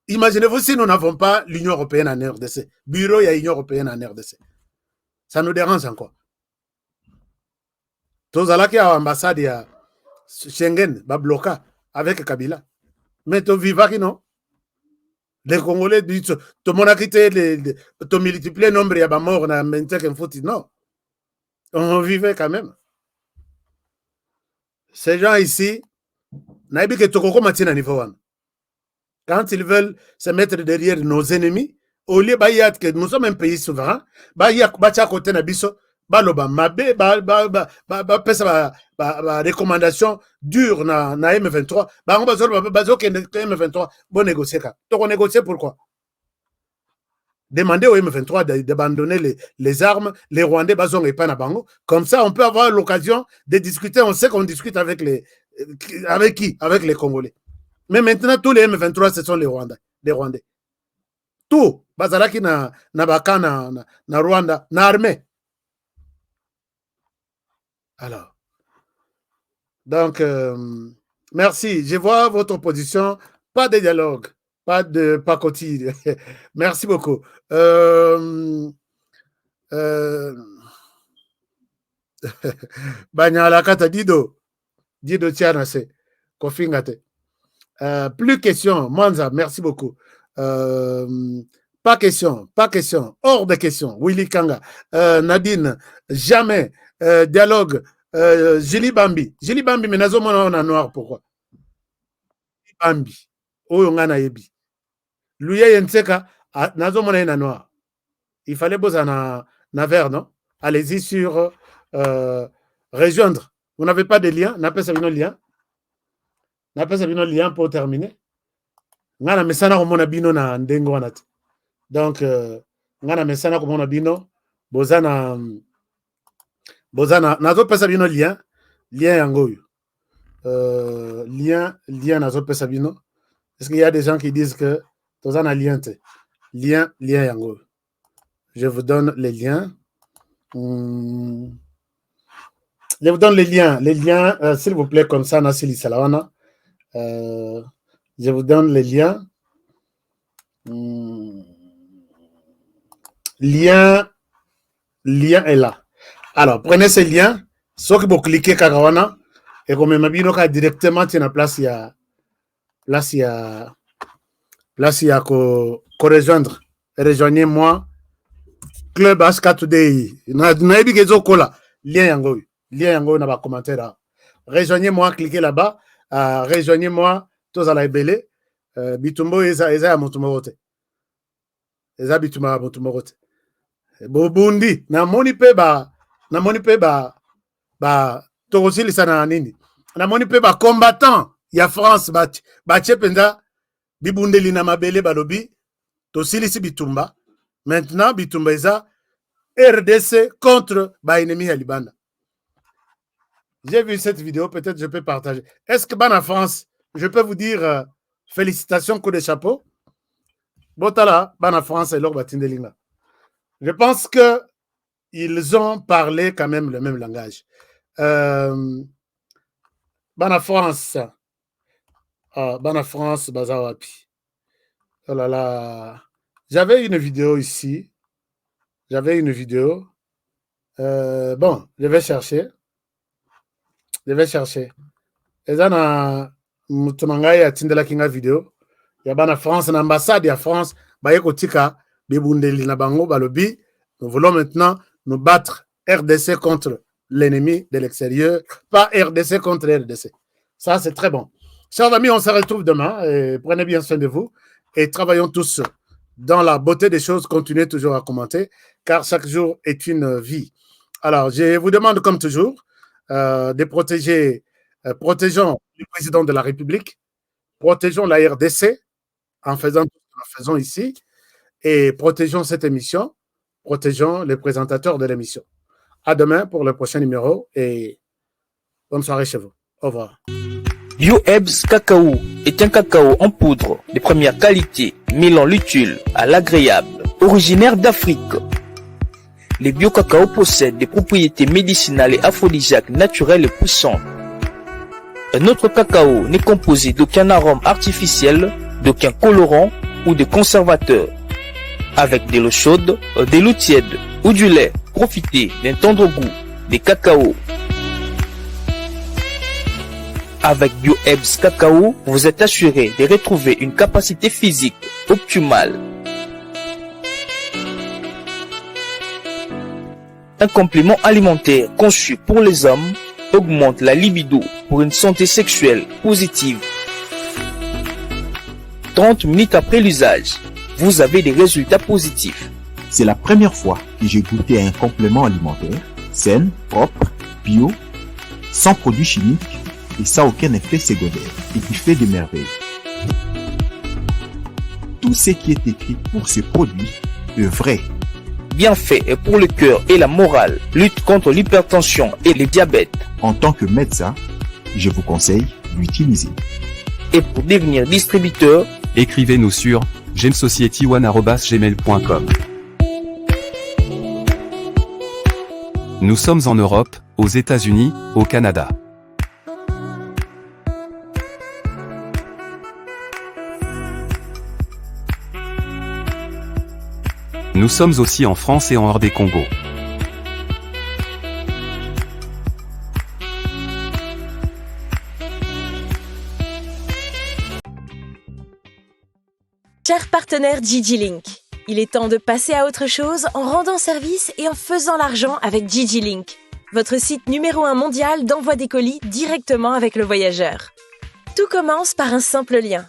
Imaginez-vous si nous n'avons pas l'Union européenne en RDC. Bureau, il y a l'Union européenne en RDC. Ça nous dérange encore. Tous à qui a ambassade, il y a Schengen, bloqué avec Kabila. Mais tu vivas qui non? Les Congolais disent, tout le monde a quitté, tu multiplies le nombre, il y a mort, on a maintenu qu'un foot. Non. On vivait quand même. Ces gens ici, quand ils veulent se mettre derrière nos ennemis, au lieu que nous sommes un pays souverain, recommandation dure na M23, M23, bon négocier. Donc on négocie pourquoi? Demandez au M23 d'abandonner les armes, les Rwandais, comme ça on peut avoir l'occasion de discuter. On sait qu'on discute avec qui? Avec les Congolais. Mais maintenant, tous les M23, ce sont les Rwandais. Tout. Bazaraki na baka na Rwanda, na armée. Alors. Donc, merci. Je vois votre position. Pas de dialogue. Pas de pacotille. Merci beaucoup. Banyalakata Dido Tianase. Kofingate. Plus question. Mwanza, merci beaucoup. Pas question. Hors de question. Willy Kanga. Nadine, jamais. Dialogue. Jili Bambi, mais nazo mona on a noir, pourquoi? Bambi. Oyo nga na yebi. Luye yenseka, nazo mona na noir. Il fallait bosa na vert, non? Allez-y sur rejoindre. Vous n'avez pas de lien? N'a pas ça lien? N'a pas ça lien pour terminer? Nga na mesana ko mona bino na ndengo wana. Donc nga na mesana ko mona bino bozana nazo pesa bino lien yango lien nazo pesa bino. Est-ce qu'il y a des gens qui disent que tozana lien te lien yango? Je vous donne les liens. Je vous donne les liens s'il vous plaît, comme ça Nasili Salawana. Je vous donne les liens. Lien est là. Alors, prenez ces liens, sauf que vous cliquez Kagawana et comme Mabino directement dans la place, il y a rejoindre. Rejoignez-moi. Club Aska Today. Lien yango na ba commentaire. Rejoignez-moi, cliquez là-bas. Rejoignez-moi, tous à la belé. Bitumbo eza motumorote. Eza bituma motumorote. Bobundi na moni pe tokosilisa na nini na moni pe combattant ya France batie penza bibundeli na mabele balobi tosilisi bitumba. Maintenant bitumba eza RDC contre ennemi ya Libanda. J'ai vu cette vidéo, peut-être je peux partager. Est-ce que en France, je peux vous dire félicitations, coup de chapeau? Botala, en France et l'or batindelinga. Je pense que ils ont parlé quand même le même langage. Bana France, Bazawapi. Oh là là. J'avais une vidéo ici. Bon, je vais chercher. Et ça, na mutumangai ya tindela kinga vidéo. Ya bana France, na ambassade ya France, baye kotika bebundeli na bango balobi. Nous voulons maintenant nous battre RDC contre l'ennemi de l'extérieur, pas RDC contre RDC. Ça, c'est très bon. Chers amis, on se retrouve demain. Et prenez bien soin de vous et travaillons tous dans la beauté des choses. Continuez toujours à commenter, car chaque jour est une vie. Alors, je vous demande, comme toujours, de protéger, protégeons le président de la République, protégeons la RDC en faisant ce que nous faisons ici, et protégeons cette émission, protégeons les présentateurs de l'émission. À demain pour le prochain numéro et bonne soirée chez vous. Au revoir. BioEbs Cacao est un cacao en poudre de première qualité, mêlant l'utile à l'agréable, originaire d'Afrique. Les bio-cacao possèdent des propriétés médicinales et aphrodisiaques naturelles et puissantes. Un autre cacao n'est composé d'aucun arôme artificiel, d'aucun colorant ou de conservateur. Avec de l'eau chaude, de l'eau tiède ou du lait, profitez d'un tendre goût des cacao. Avec BioEbs Cacao, vous êtes assuré de retrouver une capacité physique optimale. Un complément alimentaire conçu pour les hommes augmente la libido pour une santé sexuelle positive. 30 minutes après l'usage, vous avez des résultats positifs. C'est la première fois que j'ai goûté un complément alimentaire sain, propre, bio, sans produits chimiques et sans aucun effet secondaire et qui fait des merveilles. Tout ce qui est écrit pour ce produit est vrai. Bienfait est pour le cœur et la morale, lutte contre l'hypertension et le diabète. En tant que médecin, je vous conseille d'utiliser. Et pour devenir distributeur, écrivez-nous sur gemsociety1@gmail.com. Nous sommes en Europe, aux États-Unis, au Canada. Nous sommes aussi en France et en hors des Congo. Cher partenaire DigiLink, il est temps de passer à autre chose en rendant service et en faisant l'argent avec DigiLink, votre site numéro 1 mondial d'envoi des colis directement avec le voyageur. Tout commence par un simple lien.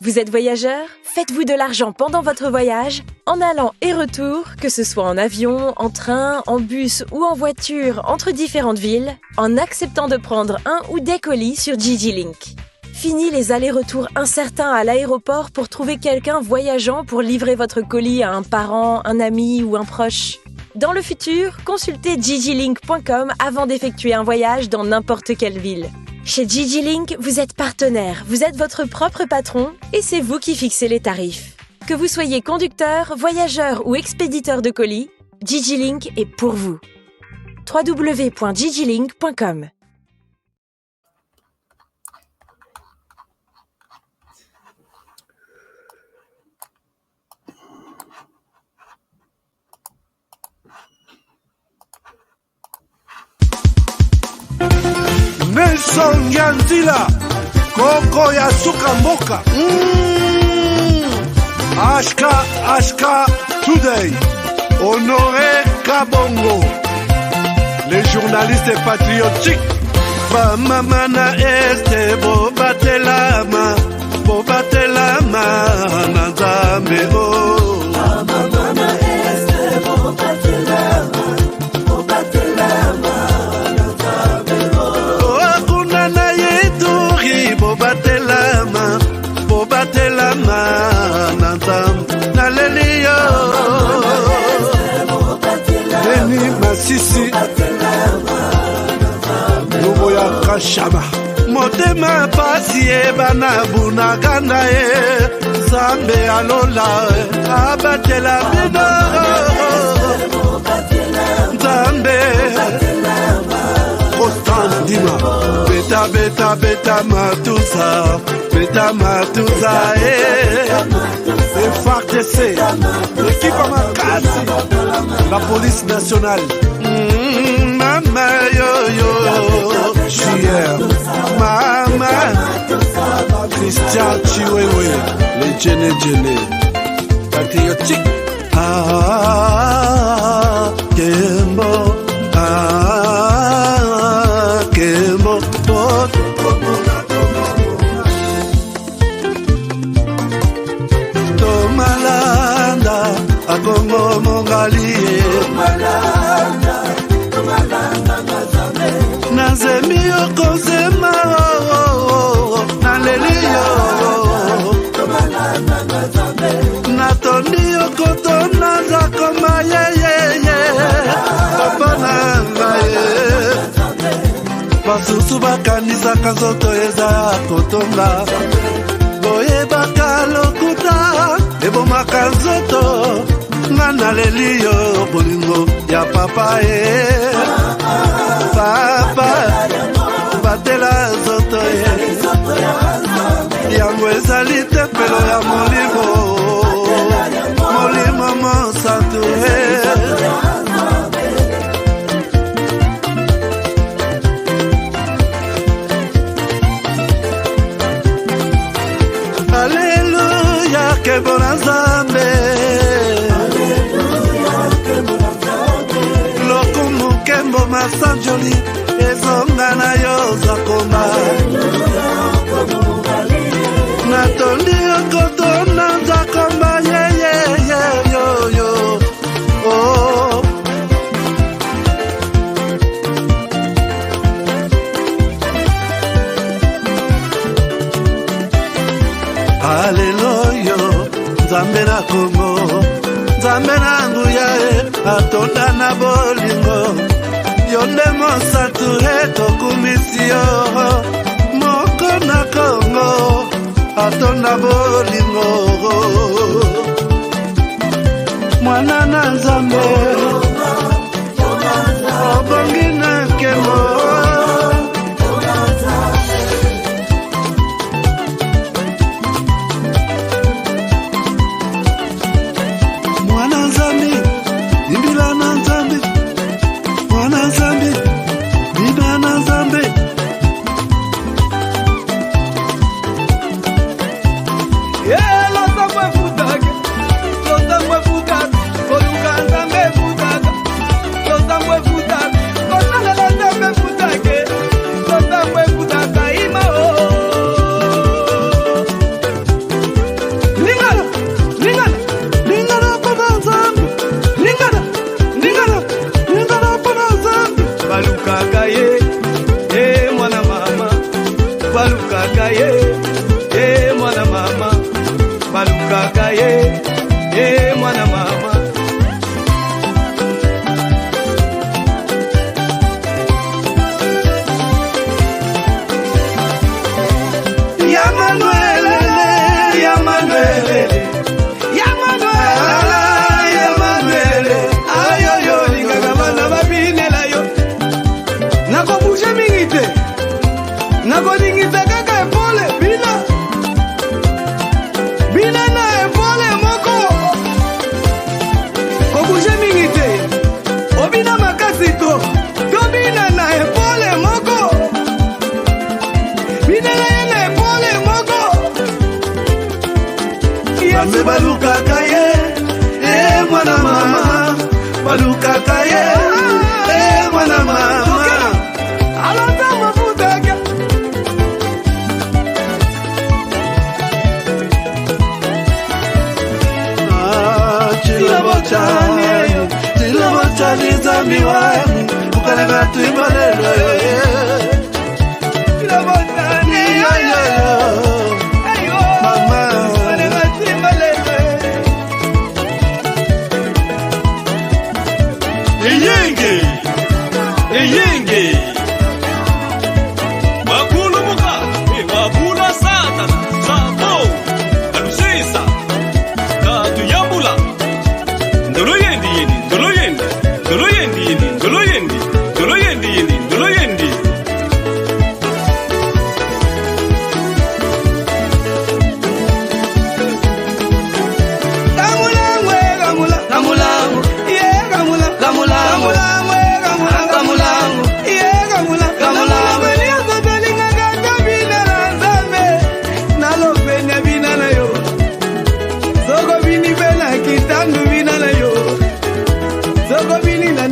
Vous êtes voyageur? Faites-vous de l'argent pendant votre voyage, en allant et retour, que ce soit en avion, en train, en bus ou en voiture entre différentes villes, en acceptant de prendre un ou des colis sur DigiLink. Fini les allers-retours incertains à l'aéroport pour trouver quelqu'un voyageant pour livrer votre colis à un parent, un ami ou un proche. Dans le futur, consultez digilink.com avant d'effectuer un voyage dans n'importe quelle ville. Chez DigiLink, vous êtes partenaire, vous êtes votre propre patron et c'est vous qui fixez les tarifs. Que vous soyez conducteur, voyageur ou expéditeur de colis, DigiLink est pour vous. www.digilink.com. Nelson Yanzila, Koko ya Suka Mboka. Ashka Today, Honoré Kabongo, les journalistes patriotiques. Bamamana este bobatelama, Nanzambe oh. Bamamana este bobatelama, Bobatelama Nanzam Nalelio Deni Masisi Nuboya Kashama Motema Pasi Ebana Bunagana Zambe Alola Abatela Bina Zambe Constant Dima Beta Matusa Beta Matusa FARDC l'équipe à Makasi la police nationale. Mama yo, Chier, Mama, Christian Chiwewe, les Djene, patriotique. Kembo, Kembo, Tomalanda, Akongo Mongali, Nazemi Okozema, Nalelio, Natoni Okotona Zakoma ye, Papa Nangaye, Basusu bakanisa kanzoto eza kotonga, Boye bakalokuta, Eboma kanzoto, Ngana lelio bolingo ya papa Papa, batela zoto yango ezali tempelo ya molimo mosantu Alleluia, que bona Nzambe lokumu kembo masanjoli ezonga na yo zakoma natondi okotona zakoma yo oh Alleluia, Nzambe na Kongo, Nzambe na nguya atonda na bolingo, yonde mosatu tokumisi yo, moko na Kongo, atonda bolingo, mwana na Nzambe, obongi na nkemo. bandu bina na yo soko bini na